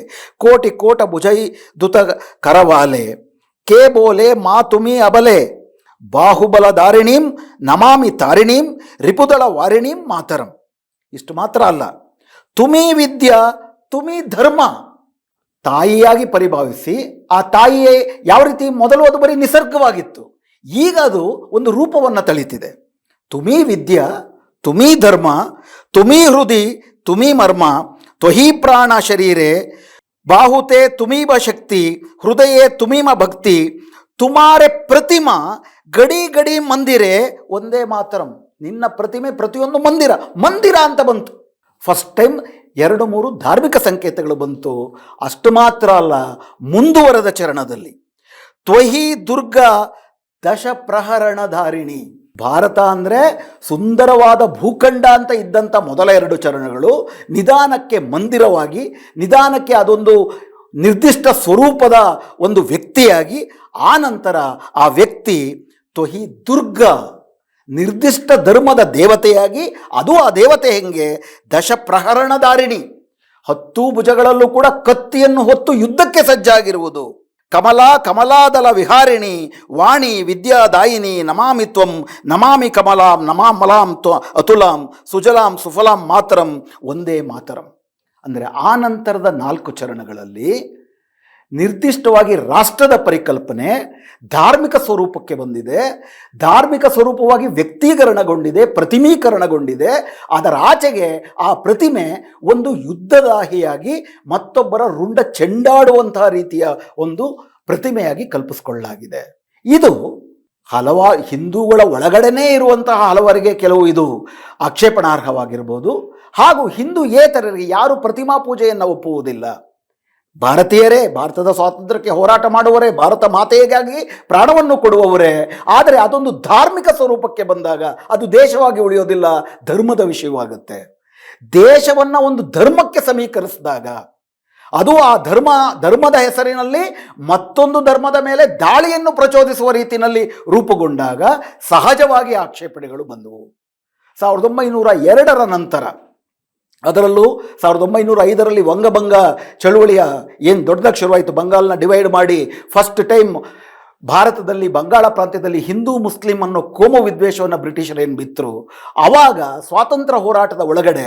ಕೋಟಿ ಕೋಟ ಭುಜೈ ದುತ ಕರವಾಲೆ, ಕೇ ಬೋಲೆ ಮಾ ತುಮಿ ಅಬಲೆ, ಬಾಹುಬಲ ದಾರಿಣೀಂ ನಮಾಮಿ ತಾರಿಣೀಂ, ರಿಪುದಳ ವಾರಿಣೀಂ ಮಾತರಂ. ಇಷ್ಟು ಮಾತ್ರ ಅಲ್ಲ, ತುಮಿ ವಿದ್ಯಾ ತುಮಿ ಧರ್ಮ, ತಾಯಿಯಾಗಿ ಪರಿಭಾವಿಸಿ ಆ ತಾಯಿಯೇ ಯಾವ ರೀತಿ ಮೊದಲು ಅದು ಬರೀ ನಿಸರ್ಗವಾಗಿತ್ತು, ಈಗ ಅದು ಒಂದು ರೂಪವನ್ನು ತಳಿತಿದೆ. ತುಮಿ ವಿದ್ಯಾ ತುಮಿ ಧರ್ಮ, ತುಮಿ ಹೃದಯ ತುಮಿ ಮರ್ಮ, ತ್ವಹಿ ಪ್ರಾಣ ಶರೀರೆ, ಬಾಹುತೆ ತುಮೀಬ ಶಕ್ತಿ, ಹೃದಯೇ ತುಮೀಮ ಭಕ್ತಿ, ತುಮಾರೆ ಪ್ರತಿಮಾ ಗಡಿ ಗಡಿ ಮಂದಿರೆ ಒಂದೇ ಮಾತರಂ. ನಿನ್ನ ಪ್ರತಿಮೆ ಪ್ರತಿಯೊಂದು ಮಂದಿರ ಅಂತ ಬಂತು. ಫಸ್ಟ್ ಟೈಮ್ 2-3 ಧಾರ್ಮಿಕ ಸಂಕೇತಗಳು ಬಂತು. ಅಷ್ಟು ಮಾತ್ರ ಅಲ್ಲ, ಮುಂದುವರೆದ ಚರಣದಲ್ಲಿ ತ್ವಹಿ ದುರ್ಗಾ ದಶ ಪ್ರಹರಣಧಾರಿಣಿ. ಭಾರತ ಅಂದರೆ ಸುಂದರವಾದ ಭೂಖಂಡ ಅಂತ ಇದ್ದಂಥ ಮೊದಲ 2 ಚರಣಗಳು ನಿಧಾನಕ್ಕೆ ಮಂದಿರವಾಗಿ, ನಿಧಾನಕ್ಕೆ ಅದೊಂದು ನಿರ್ದಿಷ್ಟ ಸ್ವರೂಪದ ಒಂದು ವ್ಯಕ್ತಿಯಾಗಿ, ಆ ನಂತರ ಆ ವ್ಯಕ್ತಿ ತ್ವಹಿ ದುರ್ಗಾ ನಿರ್ದಿಷ್ಟ ಧರ್ಮದ ದೇವತೆಯಾಗಿ, ಅದು ಆ ದೇವತೆ ಹೆಂಗೆ ದಶ ಪ್ರಹರಣಧಾರಿಣಿ, 10 ಭುಜಗಳಲ್ಲೂ ಕೂಡ ಕತ್ತಿಯನ್ನು ಹೊತ್ತು ಯುದ್ಧಕ್ಕೆ ಸಜ್ಜಾಗಿರುವುದು. ಕಮಲಾ ಕಮಲಾದಲ ವಿಹಾರಿಣಿ, ವಾಣಿ ವಿದ್ಯಾದಾಯಿನಿ, ನಮಾಮಿ ತ್ವಂ ನಮಾಮಿ ಕಮಲಾಂ ನಮಾಮಲಾಂ ಅತುಲಾಂ, ಸುಜಲಾಂ ಸುಫಲಾಂ ಮಾತರಂ ಒಂದೇ ಮಾತರಂ. ಅಂದರೆ ಆ ನಂತರದ 4 ಚರಣಗಳಲ್ಲಿ ನಿರ್ದಿಷ್ಟವಾಗಿ ರಾಷ್ಟ್ರದ ಪರಿಕಲ್ಪನೆ ಧಾರ್ಮಿಕ ಸ್ವರೂಪಕ್ಕೆ ಬಂದಿದೆ. ಧಾರ್ಮಿಕ ಸ್ವರೂಪವಾಗಿ ವ್ಯಕ್ತೀಕರಣಗೊಂಡಿದೆ, ಪ್ರತಿಮೀಕರಣಗೊಂಡಿದೆ. ಅದರ ಆಚೆಗೆ ಆ ಪ್ರತಿಮೆ ಒಂದು ಯುದ್ಧದಾಹಿಯಾಗಿ ಮತ್ತೊಬ್ಬರ ರುಂಡ ಚೆಂಡಾಡುವಂತಹ ರೀತಿಯ ಒಂದು ಪ್ರತಿಮೆಯಾಗಿ ಕಲ್ಪಿಸಿಕೊಳ್ಳಲಾಗಿದೆ. ಇದು ಹಿಂದೂಗಳ ಒಳಗಡೆನೇ ಇರುವಂತಹ ಹಲವರಿಗೆ ಕೆಲವು ಇದು ಆಕ್ಷೇಪಣಾರ್ಹವಾಗಿರ್ಬೋದು. ಹಾಗೂ ಹಿಂದೂಯೇತರರಿಗೆ ಯಾರು ಪ್ರತಿಮಾ ಪೂಜೆಯನ್ನು ಒಪ್ಪುವುದಿಲ್ಲ. ಭಾರತೀಯರೇ, ಭಾರತದ ಸ್ವಾತಂತ್ರ್ಯಕ್ಕೆ ಹೋರಾಟ ಮಾಡುವವರೇ, ಭಾರತ ಮಾತೆಗಾಗಿ ಪ್ರಾಣವನ್ನು ಕೊಡುವವರೇ. ಆದರೆ ಅದೊಂದು ಧಾರ್ಮಿಕ ಸ್ವರೂಪಕ್ಕೆ ಬಂದಾಗ ಅದು ದೇಶವಾಗಿ ಉಳಿಯೋದಿಲ್ಲ, ಧರ್ಮದ ವಿಷಯವಾಗುತ್ತೆ. ದೇಶವನ್ನು ಒಂದು ಧರ್ಮಕ್ಕೆ ಸಮೀಕರಿಸಿದಾಗ ಅದು ಆ ಧರ್ಮದ ಹೆಸರಿನಲ್ಲಿ ಮತ್ತೊಂದು ಧರ್ಮದ ಮೇಲೆ ದಾಳಿಯನ್ನು ಪ್ರಚೋದಿಸುವ ರೀತಿಯಲ್ಲಿ ರೂಪುಗೊಂಡಾಗ ಸಹಜವಾಗಿ ಆಕ್ಷೇಪಣೆಗಳು ಬಂದವು. 1902ರ ನಂತರ, ಅದರಲ್ಲೂ 1905ರಲ್ಲಿ ವಂಗಭಂಗ ಚಳುವಳಿಯ ಏನು ದೊಡ್ಡದಾಗಿ ಶುರುವಾಯಿತು, ಬಂಗಾಲ್ನ ಡಿವೈಡ್ ಮಾಡಿ ಫಸ್ಟ್ ಟೈಮ್ ಭಾರತದಲ್ಲಿ ಬಂಗಾಳ ಪ್ರಾಂತ್ಯದಲ್ಲಿ ಹಿಂದೂ ಮುಸ್ಲಿಂ ಅನ್ನೋ ಕೋಮು ವಿದ್ವೇಷವನ್ನು ಬ್ರಿಟಿಷರು ಏನು ಬಿತ್ತರು, ಆವಾಗ ಸ್ವಾತಂತ್ರ್ಯ ಹೋರಾಟದ ಒಳಗಡೆ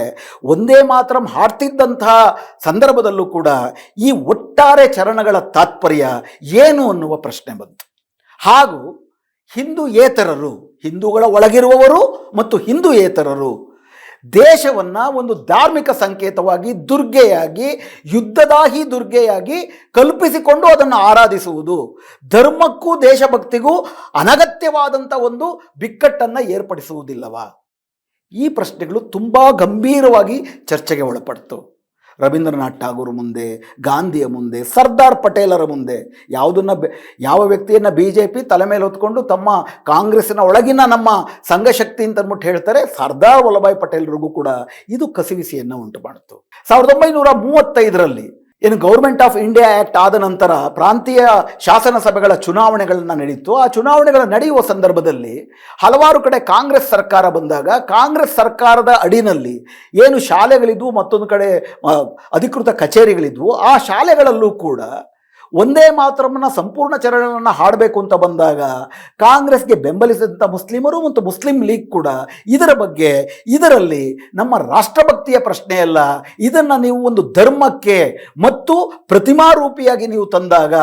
ಒಂದೇ ಮಾತ್ರ ಹಾಡ್ತಿದ್ದಂತಹ ಸಂದರ್ಭದಲ್ಲೂ ಕೂಡ ಈ ಒಟ್ಟಾರೆ ಚರಣಗಳ ತಾತ್ಪರ್ಯ ಏನು ಅನ್ನುವ ಪ್ರಶ್ನೆ ಬಂತು. ಹಾಗೂ ಹಿಂದೂಯೇತರರು, ಹಿಂದೂಗಳ ಒಳಗಿರುವವರು ಮತ್ತು ಹಿಂದೂಯೇತರರು ದೇಶವನ್ನು ಒಂದು ಧಾರ್ಮಿಕ ಸಂಕೇತವಾಗಿ, ದುರ್ಗೆಯಾಗಿ, ಯುದ್ಧದಾಹಿ ದುರ್ಗೆಯಾಗಿ ಕಲ್ಪಿಸಿಕೊಂಡು ಅದನ್ನು ಆರಾಧಿಸುವುದು ಧರ್ಮಕ್ಕೂ ದೇಶಭಕ್ತಿಗೂ ಅನಗತ್ಯವಾದಂಥ ಒಂದು ಬಿಕ್ಕಟ್ಟನ್ನು ಏರ್ಪಡಿಸುವುದಿಲ್ಲವಾ? ಈ ಪ್ರಶ್ನೆಗಳು ತುಂಬ ಗಂಭೀರವಾಗಿ ಚರ್ಚೆಗೆ ಒಳಪಡ್ತು. ರವೀಂದ್ರನಾಥ್ ಠಾಗೂರ್ ಮುಂದೆ, ಗಾಂಧಿಯ ಮುಂದೆ, ಸರ್ದಾರ್ ಪಟೇಲರ ಮುಂದೆ. ಯಾವ ವ್ಯಕ್ತಿಯನ್ನು BJP ತಲೆ ಮೇಲೆ ಹೊತ್ಕೊಂಡು ತಮ್ಮ ಕಾಂಗ್ರೆಸ್ಸಿನ ಒಳಗಿನ ನಮ್ಮ ಸಂಘಶಕ್ತಿ ಅಂತ ಅಂದ್ಬಿಟ್ಟು ಹೇಳ್ತಾರೆ, ಸರ್ದಾರ್ ವಲ್ಲಭಾಯ್ ಪಟೇಲರಿಗೂ ಕೂಡ ಇದು ಕಸಿವಿಸಿಯನ್ನು ಉಂಟು ಮಾಡಿತು. 1935ರಲ್ಲಿ ಏನು ಗೌರ್ಮೆಂಟ್ ಆಫ್ ಇಂಡಿಯಾ ಆ್ಯಕ್ಟ್ ಆದ ನಂತರ ಪ್ರಾಂತೀಯ ಶಾಸನ ಸಭೆಗಳ ಚುನಾವಣೆಗಳನ್ನ ನಡೀತು. ಆ ಚುನಾವಣೆಗಳ ನಡೆಯುವ ಸಂದರ್ಭದಲ್ಲಿ ಹಲವಾರು ಕಡೆ ಕಾಂಗ್ರೆಸ್ ಸರ್ಕಾರ ಬಂದಾಗ ಕಾಂಗ್ರೆಸ್ ಸರ್ಕಾರದ ಅಡಿನಲ್ಲಿ ಏನು ಶಾಲೆಗಳಿದ್ವು, ಮತ್ತೊಂದು ಕಡೆ ಅಧಿಕೃತ ಕಚೇರಿಗಳಿದ್ವು, ಆ ಶಾಲೆಗಳಲ್ಲೂ ಕೂಡ ಒಂದೇ ಮಾತರಮ್ಮನ ಸಂಪೂರ್ಣ ಚರಣವನ್ನು ಹಾಡಬೇಕು ಅಂತ ಬಂದಾಗ ಕಾಂಗ್ರೆಸ್ಗೆ ಬೆಂಬಲಿಸಿದಂಥ ಮುಸ್ಲಿಮರು ಮತ್ತು ಮುಸ್ಲಿಂ ಲೀಗ್ ಕೂಡ ಇದರಲ್ಲಿ ನಮ್ಮ ರಾಷ್ಟ್ರಭಕ್ತಿಯ ಪ್ರಶ್ನೆ ಅಲ್ಲ, ಇದನ್ನು ನೀವು ಒಂದು ಧರ್ಮಕ್ಕೆ ಮತ್ತು ಪ್ರತಿಮಾರೂಪಿಯಾಗಿ ನೀವು ತಂದಾಗ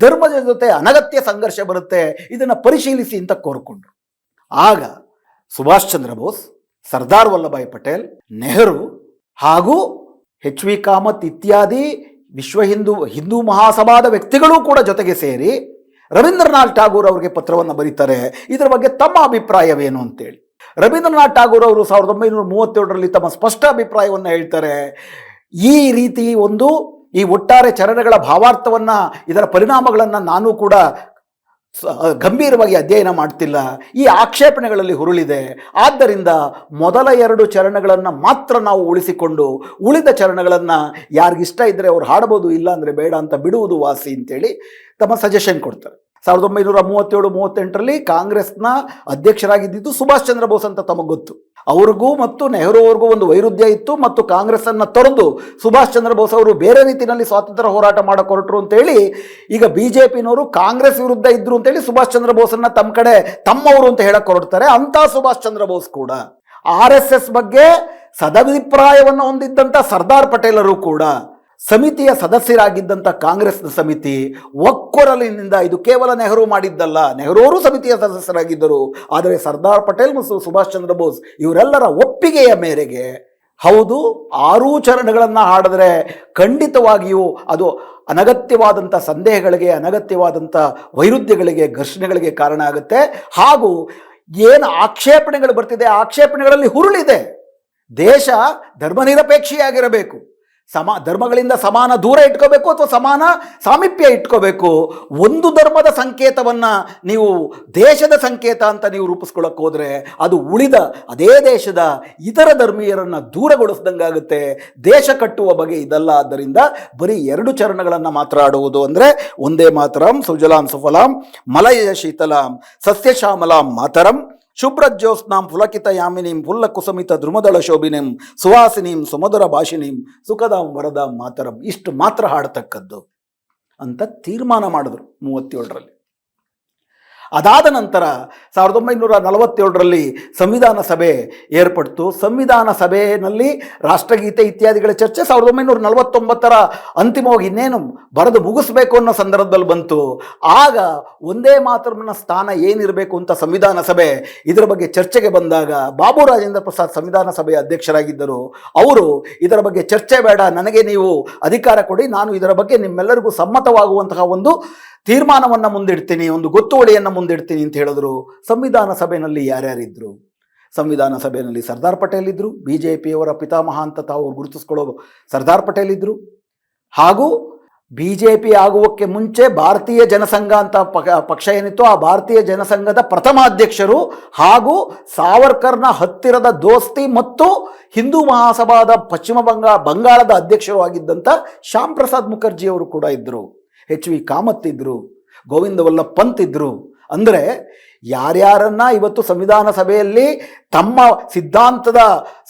ಧರ್ಮದ ಜೊತೆ ಅನಗತ್ಯ ಸಂಘರ್ಷ ಬರುತ್ತೆ, ಇದನ್ನು ಪರಿಶೀಲಿಸಿ ಅಂತ ಕೋರಿಕೊಂಡ್ರು. ಆಗ ಸುಭಾಷ್ ಚಂದ್ರ ಬೋಸ್, ಸರ್ದಾರ್ ವಲ್ಲಭಾಯ್ ಪಟೇಲ್, ನೆಹರು ಹಾಗೂ HV ಕಾಮತ್ ಇತ್ಯಾದಿ ವಿಶ್ವ ಹಿಂದೂ ಮಹಾಸಭಾದ ವ್ಯಕ್ತಿಗಳೂ ಕೂಡ ಜೊತೆಗೆ ಸೇರಿ ರವೀಂದ್ರನಾಥ್ ಠಾಗೂರ್ ಅವರಿಗೆ ಪತ್ರವನ್ನು ಬರೀತಾರೆ. ಇದರ ಬಗ್ಗೆ ತಮ್ಮ ಅಭಿಪ್ರಾಯವೇನು ಅಂತೇಳಿ. ರವೀಂದ್ರನಾಥ್ ಠಾಗೂರ್ ಅವರು 1937ರಲ್ಲಿ ತಮ್ಮ ಸ್ಪಷ್ಟ ಅಭಿಪ್ರಾಯವನ್ನು ಹೇಳ್ತಾರೆ. ಈ ರೀತಿ ಈ ಒಟ್ಟಾರೆ ಚರಣಗಳ ಭಾವಾರ್ಥವನ್ನು, ಇದರ ಪರಿಣಾಮಗಳನ್ನು ನಾನು ಕೂಡ ಗಂಭೀರವಾಗಿ ಅಧ್ಯಯನ ಮಾಡ್ತಿಲ್ಲ, ಈ ಆಕ್ಷೇಪಣೆಗಳಲ್ಲಿ ಹುರುಳಿದೆ. ಆದ್ದರಿಂದ ಮೊದಲ 2 ಚರಣಗಳನ್ನು ಮಾತ್ರ ನಾವು ಉಳಿಸಿಕೊಂಡು ಉಳಿದ ಚರಣಗಳನ್ನು ಯಾರಿಗಿಷ್ಟ ಇದ್ದರೆ ಅವ್ರು ಹಾಡಬಹುದು, ಇಲ್ಲ ಅಂದರೆ ಬೇಡ ಅಂತ ಬಿಡುವುದು ವಾಸಿ ಅಂತೇಳಿ ತಮ್ಮ ಸಜೆಷನ್ ಕೊಡ್ತಾರೆ. 1937-38ರಲ್ಲಿ ಕಾಂಗ್ರೆಸ್ನ ಅಧ್ಯಕ್ಷರಾಗಿದ್ದು ಸುಭಾಷ್ ಚಂದ್ರ ಬೋಸ್ ಅಂತ ತಮಗೆ ಗೊತ್ತು. ಅವ್ರಿಗೂ ಮತ್ತು ನೆಹರು ಅವ್ರಿಗೂ ಒಂದು ವೈರುಧ್ಯ ಇತ್ತು ಮತ್ತು ಕಾಂಗ್ರೆಸ್ಸನ್ನು ತೊರೆದು ಸುಭಾಷ್ ಚಂದ್ರ ಬೋಸ್ ಅವರು ಬೇರೆ ರೀತಿಯಲ್ಲಿ ಸ್ವಾತಂತ್ರ್ಯ ಹೋರಾಟ ಮಾಡಕ್ಕೆ ಹೊರಟರು ಅಂತೇಳಿ ಈಗ BJPನವರು ಕಾಂಗ್ರೆಸ್ ವಿರುದ್ಧ ಇದ್ರು ಅಂತೇಳಿ ಸುಭಾಷ್ ಚಂದ್ರ ಬೋಸನ್ನು ತಮ್ಮ ಕಡೆ ತಮ್ಮವರು ಅಂತ ಹೇಳಕ್ಕೆ ಹೊರಡ್ತಾರೆ. ಅಂಥ ಸುಭಾಷ್ ಚಂದ್ರ ಬೋಸ್ ಕೂಡ RSS ಬಗ್ಗೆ ಸದಭಿಪ್ರಾಯವನ್ನು ಹೊಂದಿದ್ದಂಥ ಸರ್ದಾರ್ ಪಟೇಲರು ಕೂಡ ಸಮಿತಿಯ ಸದಸ್ಯರಾಗಿದ್ದಂಥ ಕಾಂಗ್ರೆಸ್ನ ಸಮಿತಿ ಒಕ್ಕೊರಲಿನಿಂದ, ಇದು ಕೇವಲ ನೆಹರು ಮಾಡಿದ್ದಲ್ಲ, ನೆಹರು ಅವರು ಸಮಿತಿಯ ಸದಸ್ಯರಾಗಿದ್ದರು, ಆದರೆ ಸರ್ದಾರ್ ಪಟೇಲ್ ಮತ್ತು ಸುಭಾಷ್ ಚಂದ್ರ ಬೋಸ್ ಇವರೆಲ್ಲರ ಒಪ್ಪಿಗೆಯ ಮೇರೆಗೆ ಹೌದು 6 ಚರಣಗಳನ್ನು ಹಾಡಿದ್ರೆ ಖಂಡಿತವಾಗಿಯೂ ಅದು ಅನಗತ್ಯವಾದಂಥ ಸಂದೇಹಗಳಿಗೆ, ಅನಗತ್ಯವಾದಂಥ ವೈರುಧ್ಯಗಳಿಗೆ, ಘರ್ಷಣೆಗಳಿಗೆ ಕಾರಣ ಆಗುತ್ತೆ. ಹಾಗೂ ಏನು ಆಕ್ಷೇಪಣೆಗಳು ಬರ್ತಿದೆ, ಆಕ್ಷೇಪಣೆಗಳಲ್ಲಿ ಹುರುಳಿದೆ. ದೇಶ ಧರ್ಮನಿರಪೇಕ್ಷಿಯಾಗಿರಬೇಕು, ಧರ್ಮಗಳಿಂದ ಸಮಾನ ದೂರ ಇಟ್ಕೋಬೇಕು ಅಥವಾ ಸಮಾನ ಸಾಮೀಪ್ಯ ಇಟ್ಕೋಬೇಕು. ಒಂದು ಧರ್ಮದ ಸಂಕೇತವನ್ನು ನೀವು ದೇಶದ ಸಂಕೇತ ಅಂತ ನೀವು ರೂಪಿಸ್ಕೊಳ್ಳೋಕೆ ಹೋದರೆ ಅದು ಉಳಿದ ಅದೇ ದೇಶದ ಇತರ ಧರ್ಮೀಯರನ್ನು ದೂರಗೊಳಿಸ್ದಂಗಾಗುತ್ತೆ. ದೇಶ ಕಟ್ಟುವ ಬಗೆ ಇದಲ್ಲ. ಆದ್ದರಿಂದ ಬರೀ 2 ಚರಣಗಳನ್ನು ಮಾತ್ರ ಆಡುವುದು ಅಂದರೆ ಒಂದೇ ಮಾತರಂ ಸುಜಲಾಂ ಸುಫಲಾಂ ಮಲಯ ಶೀತಲಾಂ ಸಸ್ಯಶ್ಯಾಮಲಾಂ ಮಾತರಂ ಶುಭ್ರಜ್ಯೋತ್ಸ್ನಾಂ ಪುಲಕಿತ ಯಾಮಿನೀಂ ಪುಲ್ಲ ಕುಸುಮಿತ ಧ್ರುಮದಳ ಶೋಭಿನಿಂ ಸುವಾಸಿನೀಂ ಸುಮಧುರ ಭಾಷಿನೀಂ ಸುಖದಾಂ ವರದಾಂ ಮಾತರಂ. ಇಷ್ಟು ಮಾತ್ರ ಹಾಡತಕ್ಕದ್ದು ಅಂತ ತೀರ್ಮಾನ ಮಾಡಿದ್ರು 37ರಲ್ಲಿ. ಅದಾದ ನಂತರ 1947ರಲ್ಲಿ ಸಂವಿಧಾನ ಸಭೆ ಏರ್ಪಡ್ತು. ಸಂವಿಧಾನ ಸಭೆಯಲ್ಲಿ ರಾಷ್ಟ್ರಗೀತೆ ಇತ್ಯಾದಿಗಳ ಚರ್ಚೆ 1949ರ ಅಂತಿಮವಾಗಿ ಇನ್ನೇನು ಬರೆದು ಮುಗಿಸ್ಬೇಕು ಅನ್ನೋ ಸಂದರ್ಭದಲ್ಲಿ ಬಂತು. ಆಗ ಒಂದೇ ಮಾತರಮನ ಸ್ಥಾನ ಏನಿರಬೇಕು ಅಂತ ಸಂವಿಧಾನ ಸಭೆ ಇದರ ಬಗ್ಗೆ ಚರ್ಚೆಗೆ ಬಂದಾಗ ಬಾಬು ರಾಜೇಂದ್ರ ಪ್ರಸಾದ್ ಸಂವಿಧಾನ ಸಭೆಯ ಅಧ್ಯಕ್ಷರಾಗಿದ್ದರು. ಅವರು ಇದರ ಬಗ್ಗೆ ಚರ್ಚೆ ಬೇಡ, ನನಗೆ ನೀವು ಅಧಿಕಾರ ಕೊಡಿ, ನಾನು ಇದರ ಬಗ್ಗೆ ನಿಮ್ಮೆಲ್ಲರಿಗೂ ಸಮ್ಮತವಾಗುವಂತಹ ಒಂದು ತೀರ್ಮಾನವನ್ನು ಮುಂದಿಡ್ತೀನಿ, ಒಂದು ಗೊತ್ತುವಳಿಯನ್ನು ಮುಂದಿಡ್ತೀನಿ ಅಂತ ಹೇಳಿದ್ರು. ಸಂವಿಧಾನ ಸಭೆಯಲ್ಲಿ ಯಾರ್ಯಾರಿದ್ರು? ಸಂವಿಧಾನ ಸಭೆಯಲ್ಲಿ ಸರ್ದಾರ್ ಪಟೇಲ್ ಇದ್ದರು, BJPಯವರ ಪಿತಾಮಹ ಅಂತ ತಾವು ಗುರುತಿಸ್ಕೊಳ್ಳೋ ಸರ್ದಾರ್ ಪಟೇಲ್ ಇದ್ದರು. ಹಾಗೂ BJP ಆಗುವಕ್ಕೆ ಮುಂಚೆ ಭಾರತೀಯ ಜನಸಂಘ ಅಂತ ಪಕ್ಷ ಏನಿತ್ತು, ಆ ಭಾರತೀಯ ಜನಸಂಘದ ಪ್ರಥಮ ಅಧ್ಯಕ್ಷರು ಹಾಗೂ ಸಾವರ್ಕರ್ನ ಹತ್ತಿರದ ದೋಸ್ತಿ ಮತ್ತು ಹಿಂದೂ ಮಹಾಸಭಾದ ಬಂಗಾಳದ ಅಧ್ಯಕ್ಷರು ಆಗಿದ್ದಂಥ ಶ್ಯಾಮ್ ಪ್ರಸಾದ್ ಮುಖರ್ಜಿಯವರು ಕೂಡ ಇದ್ದರು. HV ಕಾಮತ್ ಇದ್ದರು, ಗೋವಿಂದ ವಲ್ಲಭ ಪಂತ್ ಇದ್ದರು. ಅಂದರೆ ಯಾರ್ಯಾರನ್ನ ಇವತ್ತು ಸಂವಿಧಾನ ಸಭೆಯಲ್ಲಿ ತಮ್ಮ ಸಿದ್ಧಾಂತದ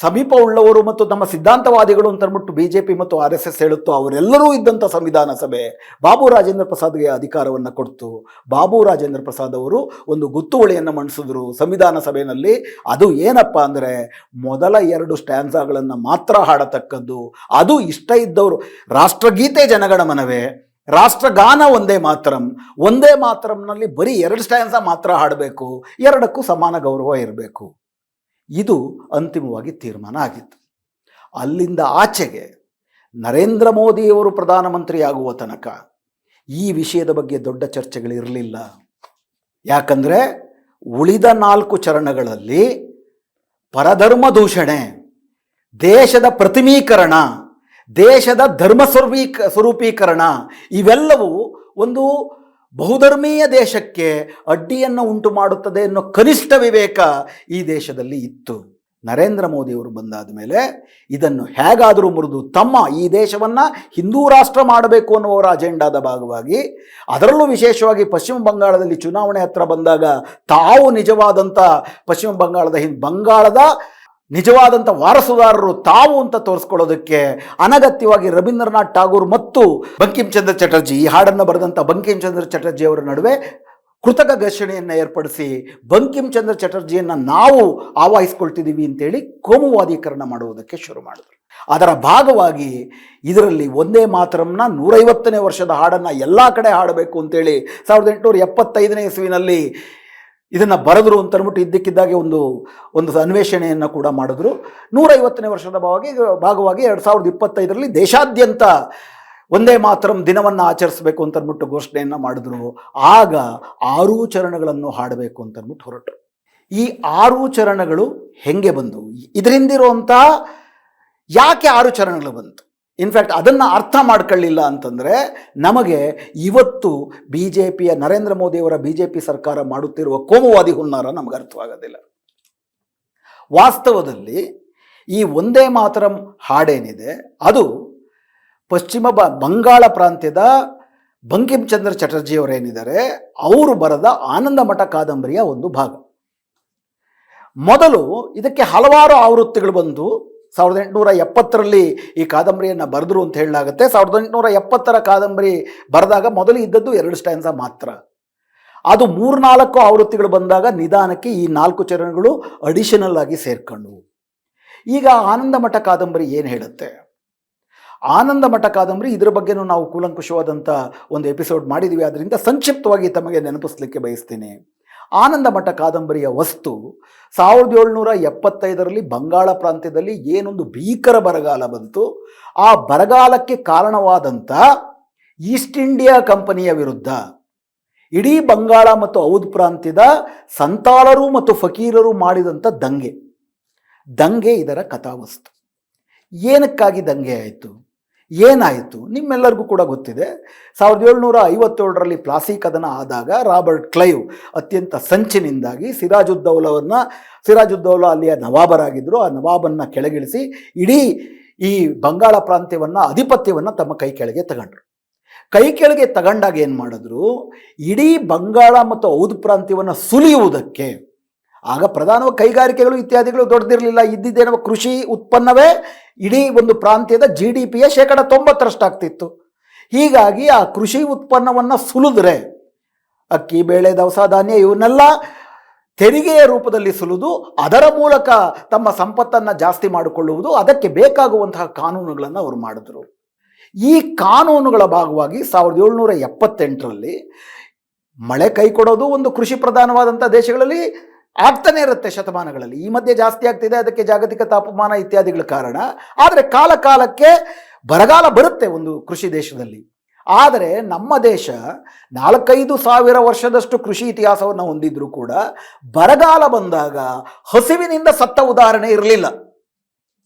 ಸಮೀಪ ಉಳ್ಳವರು ಮತ್ತು ತಮ್ಮ ಸಿದ್ಧಾಂತವಾದಿಗಳು ಅಂತ ಅಂದ್ಬಿಟ್ಟು BJP ಮತ್ತು RSS ಹೇಳುತ್ತೋ ಅವರೆಲ್ಲರೂ ಇದ್ದಂಥ ಸಂವಿಧಾನ ಸಭೆ ಬಾಬು ರಾಜೇಂದ್ರ ಪ್ರಸಾದ್ಗೆ ಅಧಿಕಾರವನ್ನು ಕೊಡ್ತು. ಬಾಬು ರಾಜೇಂದ್ರ ಪ್ರಸಾದ್ ಅವರು ಒಂದು ಗೊತ್ತುವಳಿಯನ್ನು ಮಂಡಿಸಿದ್ರು ಸಂವಿಧಾನ ಸಭೆಯಲ್ಲಿ. ಅದು ಏನಪ್ಪ ಅಂದರೆ ಮೊದಲ 2 ಸ್ಟ್ಯಾನ್ಸಾಗಳನ್ನು ಮಾತ್ರ ಹಾಡತಕ್ಕದ್ದು. ಅದು ಇಷ್ಟ ಇದ್ದವರು ರಾಷ್ಟ್ರಗೀತೆ ಜನಗಣಮನವೇ, ರಾಷ್ಟ್ರಗಾನ ಒಂದೇ ಮಾತರಂನಲ್ಲಿ ಬರೀ 2 ಸ್ಟ್ಯಾನ್ಸ ಮಾತ್ರ ಹಾಡಬೇಕು, 2ಕ್ಕೂ ಸಮಾನ ಗೌರವ ಇರಬೇಕು. ಇದು ಅಂತಿಮವಾಗಿ ತೀರ್ಮಾನ ಆಗಿತ್ತು. ಅಲ್ಲಿಂದ ಆಚೆಗೆ ನರೇಂದ್ರ ಮೋದಿಯವರು ಪ್ರಧಾನಮಂತ್ರಿ ಆಗುವ ತನಕ ಈ ವಿಷಯದ ಬಗ್ಗೆ ದೊಡ್ಡ ಚರ್ಚೆಗಳಿರಲಿಲ್ಲ. ಯಾಕಂದರೆ ಉಳಿದ 4 ಚರಣಗಳಲ್ಲಿ ಪರಧರ್ಮ ದೂಷಣೆ, ದೇಶದ ಪ್ರತಿಮೀಕರಣ, ದೇಶದ ಧರ್ಮ ಸ್ವರೂಪೀಕರಣ ಇವೆಲ್ಲವೂ ಒಂದು ಬಹುಧರ್ಮೀಯ ದೇಶಕ್ಕೆ ಅಡ್ಡಿಯನ್ನು ಉಂಟು ಮಾಡುತ್ತದೆ ಅನ್ನೋ ಕನಿಷ್ಠ ವಿವೇಕ ಈ ದೇಶದಲ್ಲಿ ಇತ್ತು. ನರೇಂದ್ರ ಮೋದಿಯವರು ಬಂದಾದ ಮೇಲೆ ಇದನ್ನು ಹೇಗಾದರೂ ಮುರಿದು ತಮ್ಮ ಈ ದೇಶವನ್ನು ಹಿಂದೂ ರಾಷ್ಟ್ರ ಮಾಡಬೇಕು ಅನ್ನುವರ ಅಜೆಂಡಾದ ಭಾಗವಾಗಿ, ಅದರಲ್ಲೂ ವಿಶೇಷವಾಗಿ ಪಶ್ಚಿಮ ಬಂಗಾಳದಲ್ಲಿ ಚುನಾವಣೆ ಹತ್ರ ಬಂದಾಗ ತಾವು ನಿಜವಾದಂಥ ಪಶ್ಚಿಮ ಬಂಗಾಳದ ನಿಜವಾದಂಥ ವಾರಸುದಾರರು ತಾವು ಅಂತ ತೋರಿಸ್ಕೊಳ್ಳೋದಕ್ಕೆ ಅನಗತ್ಯವಾಗಿ ರವೀಂದ್ರನಾಥ್ ಠಾಗೂರ್ ಮತ್ತು ಬಂಕಿಮ್ ಚಂದ್ರ ಚಟರ್ಜಿ, ಈ ಹಾಡನ್ನು ಬರೆದಂಥ ಬಂಕಿಮ್ ಚಂದ್ರ ಚಟರ್ಜಿ ಅವರ ನಡುವೆ ಕೃತಕ ಘರ್ಷಣೆಯನ್ನು ಏರ್ಪಡಿಸಿ ಬಂಕಿಮ್ ಚಂದ್ರ ಚಟರ್ಜಿಯನ್ನು ನಾವು ಆವಾಹಿಸ್ಕೊಳ್ತಿದ್ದೀವಿ ಅಂತೇಳಿ ಕೋಮುವಾದೀಕರಣ ಮಾಡುವುದಕ್ಕೆ ಶುರು ಮಾಡಿದ್ರು. ಅದರ ಭಾಗವಾಗಿ ಇದರಲ್ಲಿ ಒಂದೇ ಮಾತರಂನ 150ನೇ ವರ್ಷದ ಹಾಡನ್ನು ಎಲ್ಲ ಕಡೆ ಹಾಡಬೇಕು ಅಂತೇಳಿ 1875ನೇ ಇಸ್ವಿನಲ್ಲಿ ಇದನ್ನು ಬರೆದ್ರು ಅಂತ ಅಂದ್ಬಿಟ್ಟು ಇದ್ದಕ್ಕಿದ್ದಾಗೆ ಒಂದು ಅನ್ವೇಷಣೆಯನ್ನು ಕೂಡ ಮಾಡಿದ್ರು. 150ನೇ ವರ್ಷದ ಭಾಗವಾಗಿ 2025ರಲ್ಲಿ ದೇಶಾದ್ಯಂತ ಒಂದೇ ಮಾತರಂ ದಿನವನ್ನು ಆಚರಿಸಬೇಕು ಅಂತ ಅಂದ್ಬಿಟ್ಟು ಘೋಷಣೆಯನ್ನು ಮಾಡಿದ್ರು. ಆಗ 6 ಚರಣಗಳನ್ನು ಹಾಡಬೇಕು ಅಂತ ಅಂದ್ಬಿಟ್ಟು ಹೊರಟರು. ಈ 6 ಚರಣಗಳು ಹೆಂಗೆ ಬಂದು, ಇದರಿಂದಿರುವಂಥ ಯಾಕೆ 6 ಚರಣಗಳು ಬಂತು, ಇನ್ಫ್ಯಾಕ್ಟ್ ಅದನ್ನು ಅರ್ಥ ಮಾಡ್ಕೊಳ್ಳಿಲ್ಲ ಅಂತಂದರೆ ನಮಗೆ ಇವತ್ತು BJPಯ ನರೇಂದ್ರ ಮೋದಿಯವರ BJP ಸರ್ಕಾರ ಮಾಡುತ್ತಿರುವ ಕೋಮುವಾದಿ ಹುನ್ನಾರ ನಮಗೆ ಅರ್ಥವಾಗೋದಿಲ್ಲ. ವಾಸ್ತವದಲ್ಲಿ ಈ ಒಂದೇ ಮಾತರಂ ಹಾಡೇನಿದೆ ಅದು ಪಶ್ಚಿಮ ಬಂಗಾಳ ಪ್ರಾಂತ್ಯದ ಬಂಕಿಮ್ ಚಂದ್ರ ಚಟರ್ಜಿಯವರೇನಿದ್ದಾರೆ ಅವರು ಬರೆದ ಆನಂದ ಮಠ ಕಾದಂಬರಿಯ ಒಂದು ಭಾಗ. ಮೊದಲು ಇದಕ್ಕೆ ಹಲವಾರು ಆವೃತ್ತಿಗಳು ಬಂದು 1870ರಲ್ಲಿ ಈ ಕಾದಂಬರಿಯನ್ನು ಬರೆದ್ರು ಅಂತ ಹೇಳಲಾಗುತ್ತೆ. 1870ರ ಕಾದಂಬರಿ ಬರೆದಾಗ ಮೊದಲು ಇದ್ದದ್ದು 2 ಸ್ಟ್ಯಾನ್ಸ ಮಾತ್ರ. ಅದು 3-4 ಆವೃತ್ತಿಗಳು ಬಂದಾಗ ನಿಧಾನಕ್ಕೆ ಈ 4 ಚರಣಗಳು ಅಡಿಷನಲ್ ಆಗಿ ಸೇರ್ಕೊಂಡು. ಈಗ ಆನಂದ ಮಠ ಕಾದಂಬರಿ ಏನು ಹೇಳುತ್ತೆ? ಆನಂದ ಮಠ ಕಾದಂಬರಿ, ಇದರ ಬಗ್ಗೆನೂ ನಾವು ಕೂಲಂಕುಷವಾದಂಥ ಒಂದು ಎಪಿಸೋಡ್ ಮಾಡಿದ್ದೀವಿ, ಅದರಿಂದ ಸಂಕ್ಷಿಪ್ತವಾಗಿ ತಮಗೆ ನೆನಪಿಸ್ಲಿಕ್ಕೆ ಬಯಸ್ತೀನಿ. ಆನಂದ ಮಠ ಕಾದಂಬರಿಯ ವಸ್ತು 1775ರಲ್ಲಿ ಬಂಗಾಳ ಪ್ರಾಂತ್ಯದಲ್ಲಿ ಏನೊಂದು ಭೀಕರ ಬರಗಾಲ ಬಂತು. ಆ ಬರಗಾಲಕ್ಕೆ ಕಾರಣವಾದಂಥ ಈಸ್ಟ್ ಇಂಡಿಯಾ ಕಂಪನಿಯ ವಿರುದ್ಧ ಇಡೀ ಬಂಗಾಳ ಮತ್ತು ಔದ್ ಪ್ರಾಂತ್ಯದ ಸಂತಾಲರು ಮತ್ತು ಫಕೀರರು ಮಾಡಿದಂಥ ದಂಗೆ ಇದರ ಕಥಾವಸ್ತು. ಏನಕ್ಕಾಗಿ ದಂಗೆ ಆಯಿತು, ಏನಾಯಿತು ನಿಮ್ಮೆಲ್ಲರಿಗೂ ಕೂಡ ಗೊತ್ತಿದೆ. 1757ರಲ್ಲಿ ಪ್ಲಾಸಿ ಕದನ ಆದಾಗ ರಾಬರ್ಟ್ ಕ್ಲೈವ್ ಅತ್ಯಂತ ಸಂಚಿನಿಂದಾಗಿ ಸಿರಾಜುದ್ದೌಲಾ ಅಲ್ಲಿಯ ನವಾಬರಾಗಿದ್ದರು. ಆ ನವಾಬನ್ನು ಕೆಳಗಿಳಿಸಿ ಇಡೀ ಈ ಬಂಗಾಳ ಪ್ರಾಂತ್ಯವನ್ನು ಆಧಿಪತ್ಯವನ್ನು ತಮ್ಮ ಕೈ ಕೆಳಗೆ ತಗೊಂಡಾಗ ಏನು ಮಾಡಿದ್ರು, ಇಡೀ ಬಂಗಾಳ ಮತ್ತು ಔದ್ ಪ್ರಾಂತ್ಯವನ್ನು ಸುಲಿಯುವುದಕ್ಕೆ, ಆಗ ಪ್ರಧಾನವಾಗಿ ಕೈಗಾರಿಕೆಗಳು ಇತ್ಯಾದಿಗಳು ದೊಡ್ಡದಿರಲಿಲ್ಲ, ಇದ್ದಿದ್ದೇನೋ ಕೃಷಿ ಉತ್ಪನ್ನವೇ ಇಡೀ ಒಂದು ಪ್ರಾಂತ್ಯದ GDPಯ 90% ಆಗ್ತಿತ್ತು. ಹೀಗಾಗಿ ಆ ಕೃಷಿ ಉತ್ಪನ್ನವನ್ನು ಸುಲಿದ್ರೆ ಅಕ್ಕಿ, ಬೇಳೆ, ದವಸ ಧಾನ್ಯ ಇವನ್ನೆಲ್ಲ ತೆರಿಗೆಯ ರೂಪದಲ್ಲಿ ಸುಲಿದು ಅದರ ಮೂಲಕ ತಮ್ಮ ಸಂಪತ್ತನ್ನು ಜಾಸ್ತಿ ಮಾಡಿಕೊಳ್ಳುವುದು, ಅದಕ್ಕೆ ಬೇಕಾಗುವಂತಹ ಕಾನೂನುಗಳನ್ನು ಅವರು ಮಾಡಿದ್ರು. ಈ ಕಾನೂನುಗಳ ಭಾಗವಾಗಿ 1778ರಲ್ಲಿ ಮಳೆ ಕೈ ಕೊಡೋದು ಒಂದು ಕೃಷಿ ಪ್ರಧಾನವಾದಂಥ ದೇಶಗಳಲ್ಲಿ ಆಗ್ತಾನೆ ಇರುತ್ತೆ ಶತಮಾನಗಳಲ್ಲಿ. ಈ ಮಧ್ಯೆ ಜಾಸ್ತಿ ಆಗ್ತಿದೆ, ಅದಕ್ಕೆ ಜಾಗತಿಕ ತಾಪಮಾನ ಇತ್ಯಾದಿಗಳ ಕಾರಣ. ಆದರೆ ಕಾಲಕ್ಕೆ ಬರಗಾಲ ಬರುತ್ತೆ ಒಂದು ಕೃಷಿ ದೇಶದಲ್ಲಿ. ಆದರೆ ನಮ್ಮ ದೇಶ 4-5 ಸಾವಿರ ವರ್ಷದಷ್ಟು ಕೃಷಿ ಇತಿಹಾಸವನ್ನು ಹೊಂದಿದ್ರೂ ಕೂಡ ಬರಗಾಲ ಬಂದಾಗ ಹಸಿವಿನಿಂದ ಸತ್ತ ಉದಾಹರಣೆ ಇರಲಿಲ್ಲ.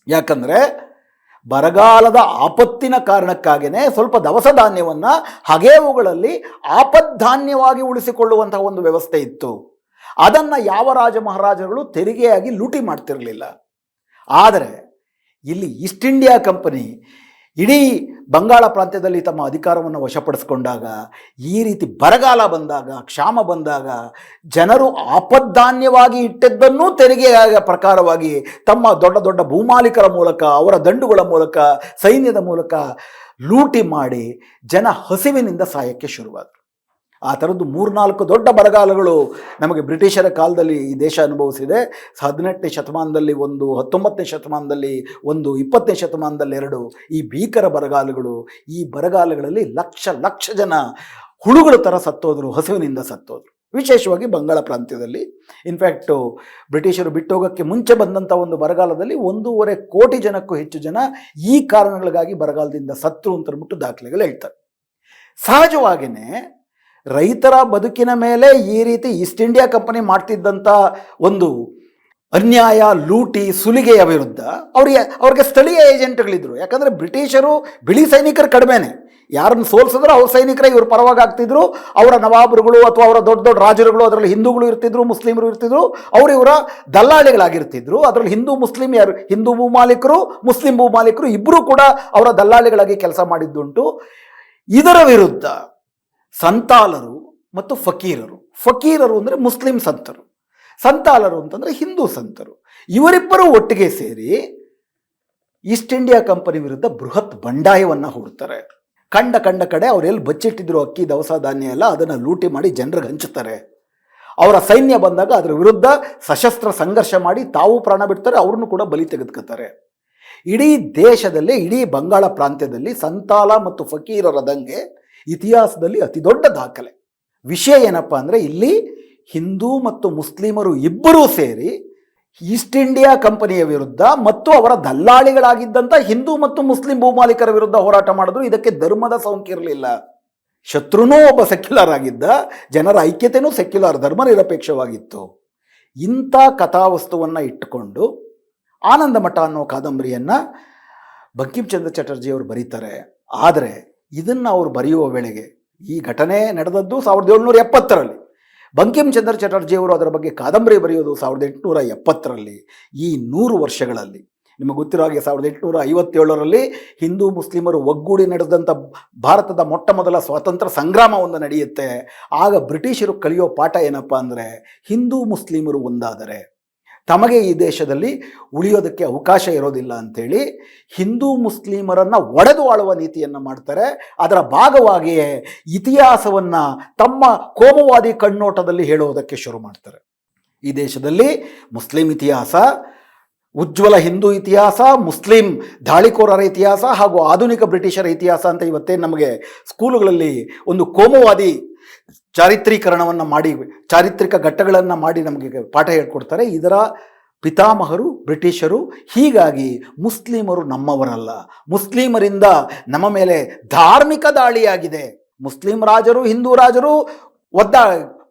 ಯಾಕಂದರೆ ಬರಗಾಲದ ಆಪತ್ತಿನ ಕಾರಣಕ್ಕಾಗಿಯೇ ಸ್ವಲ್ಪ ದವಸ ಧಾನ್ಯವನ್ನು ಹಗೆವುಗಳಲ್ಲಿ ಆಪದ್ಧಾನ್ಯವಾಗಿ ಉಳಿಸಿಕೊಳ್ಳುವಂತಹ ಒಂದು ವ್ಯವಸ್ಥೆ ಇತ್ತು. ಅದನ್ನು ಯಾವ ರಾಜ ಮಹಾರಾಜರುಗಳು ತೆರಿಗೆಯಾಗಿ ಲೂಟಿ ಮಾಡ್ತಿರಲಿಲ್ಲ. ಆದರೆ ಇಲ್ಲಿ ಈಸ್ಟ್ ಇಂಡಿಯಾ ಕಂಪನಿ ಇಡೀ ಬಂಗಾಳ ಪ್ರಾಂತ್ಯದಲ್ಲಿ ತಮ್ಮ ಅಧಿಕಾರವನ್ನು ವಶಪಡಿಸಿಕೊಂಡಾಗ, ಈ ರೀತಿ ಬರಗಾಲ ಬಂದಾಗ, ಕ್ಷಾಮ ಬಂದಾಗ ಜನರು ಆಪದ್ಧಾನ್ಯವಾಗಿ ಇಟ್ಟಿದ್ದನ್ನೂ ತೆರಿಗೆಯ ಪ್ರಕಾರವಾಗಿ ತಮ್ಮ ದೊಡ್ಡ ದೊಡ್ಡ ಭೂಮಾಲೀಕರ ಮೂಲಕ, ಅವರ ದಂಡುಗಳ ಮೂಲಕ, ಸೈನ್ಯದ ಮೂಲಕ ಲೂಟಿ ಮಾಡಿ ಜನ ಹಸಿವಿನಿಂದ ಸಾಯಕ್ಕೆ ಶುರುವಾದರು. ಆ ಥರದ್ದು 3-4 ದೊಡ್ಡ ಬರಗಾಲಗಳು ನಮಗೆ ಬ್ರಿಟಿಷರ ಕಾಲದಲ್ಲಿ ಈ ದೇಶ ಅನುಭವಿಸಿದೆ. 18ನೇ ಶತಮಾನದಲ್ಲಿ ಒಂದು, 19ನೇ ಶತಮಾನದಲ್ಲಿ ಒಂದು, 20ನೇ ಶತಮಾನದಲ್ಲಿ 2 ಈ ಭೀಕರ ಬರಗಾಲಗಳು. ಈ ಬರಗಾಲಗಳಲ್ಲಿ ಲಕ್ಷ ಜನ ಹುಳುಗಳ ಥರ ಸತ್ತೋದ್ರು, ಹಸಿವಿನಿಂದ ಸತ್ತೋದ್ರು. ವಿಶೇಷವಾಗಿ ಬಂಗಾಳ ಪ್ರಾಂತ್ಯದಲ್ಲಿ. ಇನ್ಫ್ಯಾಕ್ಟು ಬ್ರಿಟಿಷರು ಬಿಟ್ಟೋಗೋಕ್ಕೆ ಮುಂಚೆ ಬಂದಂಥ ಒಂದು ಬರಗಾಲದಲ್ಲಿ 1.5 ಕೋಟಿ ಜನಕ್ಕೂ ಹೆಚ್ಚು ಜನ ಈ ಕಾರಣಗಳಿಗಾಗಿ ಬರಗಾಲದಿಂದ ಸತ್ರು ಅಂತ ಅಂದ್ಬಿಟ್ಟು ದಾಖಲೆಗಳು ಹೇಳ್ತಾರೆ. ಸಹಜವಾಗಿಯೇ ರೈತರ ಬದುಕಿನ ಮೇಲೆ ಈ ರೀತಿ ಈಸ್ಟ್ ಇಂಡಿಯಾ ಕಂಪನಿ ಮಾಡ್ತಿದ್ದಂಥ ಒಂದು ಅನ್ಯಾಯ, ಲೂಟಿ, ಸುಲಿಗೆಯ ವಿರುದ್ಧ ಅವ್ರಿಗೆ ಸ್ಥಳೀಯ ಏಜೆಂಟ್ಗಳಿದ್ರು. ಯಾಕಂದರೆ ಬ್ರಿಟಿಷರು ಬಿಳಿ ಸೈನಿಕರು ಕಡಿಮೆನೆ, ಯಾರನ್ನು ಸೋಲ್ಸಿದ್ರು ಅವ್ರ ಸೈನಿಕರೇ ಇವ್ರ ಪರವಾಗಿ ಆಗ್ತಿದ್ರು. ಅವರ ನವಾಬರುಗಳು ಅಥವಾ ಅವರ ದೊಡ್ಡ ದೊಡ್ಡ ರಾಜರುಗಳು, ಅದರಲ್ಲಿ ಹಿಂದೂಗಳು ಇರ್ತಿದ್ರು, ಮುಸ್ಲಿಮರು ಇರ್ತಿದ್ರು, ಇವರ ದಲ್ಲಾಳಿಗಳಾಗಿರ್ತಿದ್ರು. ಅದರಲ್ಲಿ ಮುಸ್ಲಿಂ ಯಾರು, ಹಿಂದೂ ಭೂಮಾಲೀಕರು, ಮುಸ್ಲಿಂ ಭೂಮಾಲೀಕರು ಇಬ್ಬರೂ ಕೂಡ ಅವರ ದಲ್ಲಾಳಿಗಳಾಗಿ ಕೆಲಸ ಮಾಡಿದ್ದುಂಟು. ಇದರ ವಿರುದ್ಧ ಸಂತಾಲರು ಮತ್ತು ಫಕೀರರು ಅಂದರೆ ಮುಸ್ಲಿಂ ಸಂತರು, ಸಂತಾಲರು ಅಂತಂದರೆ ಹಿಂದೂ ಸಂತರು, ಇವರಿಬ್ಬರು ಒಟ್ಟಿಗೆ ಸೇರಿ ಈಸ್ಟ್ ಇಂಡಿಯಾ ಕಂಪನಿ ವಿರುದ್ಧ ಬೃಹತ್ ಬಂಡಾಯವನ್ನು ಹೂಡ್ತಾರೆ. ಕಂಡ ಕಡೆ ಅವರೆಲ್ಲಿ ಬಚ್ಚಿಟ್ಟಿದ್ರು ಅಕ್ಕಿ ದವಸ ಧಾನ್ಯ ಎಲ್ಲ ಅದನ್ನು ಲೂಟಿ ಮಾಡಿ ಜನರಿಗೆ ಹಂಚುತ್ತಾರೆ. ಅವರ ಸೈನ್ಯ ಬಂದಾಗ ಅದರ ವಿರುದ್ಧ ಸಶಸ್ತ್ರ ಸಂಘರ್ಷ ಮಾಡಿ ತಾವು ಪ್ರಾಣ ಬಿಡ್ತಾರೆ, ಅವ್ರನ್ನು ಕೂಡ ಬಲಿ ತೆಗೆದುಕೊತಾರೆ. ಇಡೀ ದೇಶದಲ್ಲಿ, ಇಡೀ ಬಂಗಾಳ ಪ್ರಾಂತ್ಯದಲ್ಲಿ ಸಂತಾಲ ಮತ್ತು ಫಕೀರರ ದಂಗೆ ಇತಿಹಾಸದಲ್ಲಿ ಅತಿ ದೊಡ್ಡ ದಾಖಲೆ. ವಿಷಯ ಏನಪ್ಪ ಅಂದರೆ, ಇಲ್ಲಿ ಹಿಂದೂ ಮತ್ತು ಮುಸ್ಲಿಮರು ಇಬ್ಬರೂ ಸೇರಿ ಈಸ್ಟ್ ಇಂಡಿಯಾ ಕಂಪನಿಯ ವಿರುದ್ಧ ಮತ್ತು ಅವರ ದಲ್ಲಾಳಿಗಳಾಗಿದ್ದಂಥ ಹಿಂದೂ ಮತ್ತು ಮುಸ್ಲಿಂ ಭೂಮಾಲೀಕರ ವಿರುದ್ಧ ಹೋರಾಟ ಮಾಡಿದ್ರು. ಇದಕ್ಕೆ ಧರ್ಮದ ಸೋಂಕಿರಲಿಲ್ಲ. ಶತ್ರುನೂ ಒಬ್ಬ ಸೆಕ್ಯುಲರ್ ಆಗಿದ್ದ, ಜನರ ಐಕ್ಯತೆಯೂ ಸೆಕ್ಯುಲರ್, ಧರ್ಮ ನಿರಪೇಕ್ಷವಾಗಿತ್ತು. ಇಂಥ ಕಥಾವಸ್ತುವನ್ನು ಇಟ್ಟುಕೊಂಡು ಆನಂದ ಮಠ ಅನ್ನೋ ಕಾದಂಬರಿಯನ್ನು ಬಂಕಿಂಚಂದ್ರ ಚಟರ್ಜಿಯವರು ಬರೀತಾರೆ. ಆದರೆ ಇದನ್ನು ಅವರು ಬರೆಯುವ ವೇಳೆಗೆ ಈ ಘಟನೆ ನಡೆದದ್ದು 1770ರಲ್ಲಿ. ಬಂಕಿಂಚಂದ್ರ ಚಟರ್ಜಿಯವರು ಅದರ ಬಗ್ಗೆ ಕಾದಂಬರಿ ಬರೆಯೋದು 1870ರಲ್ಲಿ. ಈ 100 ವರ್ಷಗಳಲ್ಲಿ ನಿಮಗೆ ಗೊತ್ತಿರೋ ಹಾಗೆ 1857ರಲ್ಲಿ ಹಿಂದೂ ಮುಸ್ಲಿಮರು ಒಗ್ಗೂಡಿ ನಡೆದಂಥ ಭಾರತದ ಮೊಟ್ಟ ಮೊದಲ ಸ್ವಾತಂತ್ರ್ಯ ಸಂಗ್ರಾಮವೊಂದು ನಡೆಯುತ್ತೆ. ಆಗ ಬ್ರಿಟಿಷರು ಕಲಿಯೋ ಪಾಠ ಏನಪ್ಪ ಅಂದರೆ, ಹಿಂದೂ ಮುಸ್ಲಿಮರು ಒಂದಾದರೆ ತಮಗೆ ಈ ದೇಶದಲ್ಲಿ ಉಳಿಯೋದಕ್ಕೆ ಅವಕಾಶ ಇರೋದಿಲ್ಲ ಅಂಥೇಳಿ ಹಿಂದೂ ಮುಸ್ಲಿಮರನ್ನು ಒಡೆದು ಆಳುವ ನೀತಿಯನ್ನು ಮಾಡ್ತಾರೆ. ಅದರ ಭಾಗವಾಗಿಯೇ ಇತಿಹಾಸವನ್ನು ತಮ್ಮ ಕೋಮುವಾದಿ ಕಣ್ಣೋಟದಲ್ಲಿ ಹೇಳುವುದಕ್ಕೆ ಶುರು ಮಾಡ್ತಾರೆ. ಈ ದೇಶದಲ್ಲಿ ಮುಸ್ಲಿಂ ಇತಿಹಾಸ, ಉಜ್ವಲ ಹಿಂದೂ ಇತಿಹಾಸ, ಮುಸ್ಲಿಂ ದಾಳಿಕೋರರ ಇತಿಹಾಸ ಹಾಗೂ ಆಧುನಿಕ ಬ್ರಿಟಿಷರ ಇತಿಹಾಸ ಅಂತ ಇವತ್ತೇ ನಮಗೆ ಸ್ಕೂಲುಗಳಲ್ಲಿ ಒಂದು ಕೋಮುವಾದಿ ಚಾರಿತ್ರೀಕರಣವನ್ನು ಮಾಡಿ, ಚಾರಿತ್ರಿಕ ಘಟ್ಟಗಳನ್ನು ಮಾಡಿ ನಮಗೆ ಪಾಠ ಹೇಳ್ಕೊಡ್ತಾರೆ. ಇದರ ಪಿತಾಮಹರು ಬ್ರಿಟಿಷರು. ಹೀಗಾಗಿ ಮುಸ್ಲಿಮರು ನಮ್ಮವರಲ್ಲ, ಮುಸ್ಲಿಮರಿಂದ ನಮ್ಮ ಮೇಲೆ ಧಾರ್ಮಿಕ ದಾಳಿಯಾಗಿದೆ. ಮುಸ್ಲಿಂ ರಾಜರು ಹಿಂದೂ ರಾಜರು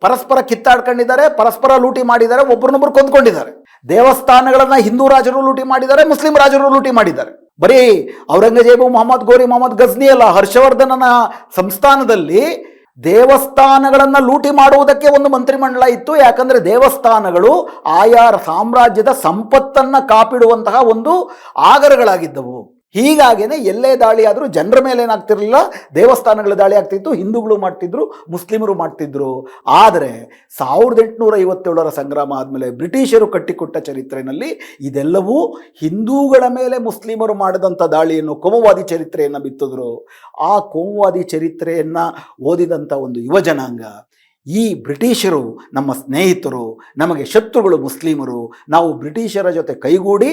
ಪರಸ್ಪರ ಕಿತ್ತಾಡ್ಕೊಂಡಿದ್ದಾರೆ, ಪರಸ್ಪರ ಲೂಟಿ ಮಾಡಿದ್ದಾರೆ, ಒಬ್ಬರನ್ನೊಬ್ಬರು ಕೊಂದ್ಕೊಂಡಿದ್ದಾರೆ. ದೇವಸ್ಥಾನಗಳನ್ನು ಹಿಂದೂ ರಾಜರು ಲೂಟಿ ಮಾಡಿದ್ದಾರೆ, ಮುಸ್ಲಿಂ ರಾಜರು ಲೂಟಿ ಮಾಡಿದ್ದಾರೆ. ಬರೀ ಔರಂಗಜೇಬು, ಮೊಹಮ್ಮದ್ ಗೋರಿ, ಮೊಹಮ್ಮದ್ ಗಜ್ನಿ ಅಲ್ಲ, ಹರ್ಷವರ್ಧನನ ಸಂಸ್ಥಾನದಲ್ಲಿ ದೇವಸ್ಥಾನಗಳನ್ನು ಲೂಟಿ ಮಾಡುವುದಕ್ಕೆ ಒಂದು ಮಂತ್ರಿಮಂಡಲ ಇತ್ತು. ಯಾಕಂದರೆ ದೇವಸ್ಥಾನಗಳು ಆಯಾ ಸಾಮ್ರಾಜ್ಯದ ಸಂಪತ್ತನ್ನು ಕಾಪಿಡುವಂತಹ ಒಂದು ಆಗರಗಳಾಗಿದ್ದವು. ಹೀಗಾಗಿಯೇ ಎಲ್ಲೇ ದಾಳಿ ಆದರೂ ಜನರ ಮೇಲೆ ಏನಾಗ್ತಿರಲಿಲ್ಲ, ದೇವಸ್ಥಾನಗಳ ದಾಳಿ ಆಗ್ತಿತ್ತು. ಹಿಂದೂಗಳು ಮಾಡ್ತಿದ್ರು, ಮುಸ್ಲಿಮರು ಮಾಡ್ತಿದ್ರು. ಆದರೆ 1857ರ ಸಂಗ್ರಾಮ ಆದಮೇಲೆ ಬ್ರಿಟಿಷರು ಕಟ್ಟಿಕೊಟ್ಟ ಚರಿತ್ರೆಯಲ್ಲಿ ಇದೆಲ್ಲವೂ ಹಿಂದೂಗಳ ಮೇಲೆ ಮುಸ್ಲಿಮರು ಮಾಡಿದಂಥ ದಾಳಿಯನ್ನು, ಕೋಮುವಾದಿ ಚರಿತ್ರೆಯನ್ನು ಬಿತ್ತಿದ್ರು. ಆ ಕೋಮುವಾದಿ ಚರಿತ್ರೆಯನ್ನು ಓದಿದಂಥ ಒಂದು ಯುವಜನಾಂಗ, ಈ ಬ್ರಿಟಿಷರು ನಮ್ಮ ಸ್ನೇಹಿತರು, ನಮಗೆ ಶತ್ರುಗಳು ಮುಸ್ಲಿಮರು, ನಾವು ಬ್ರಿಟಿಷರ ಜೊತೆ ಕೈಗೂಡಿ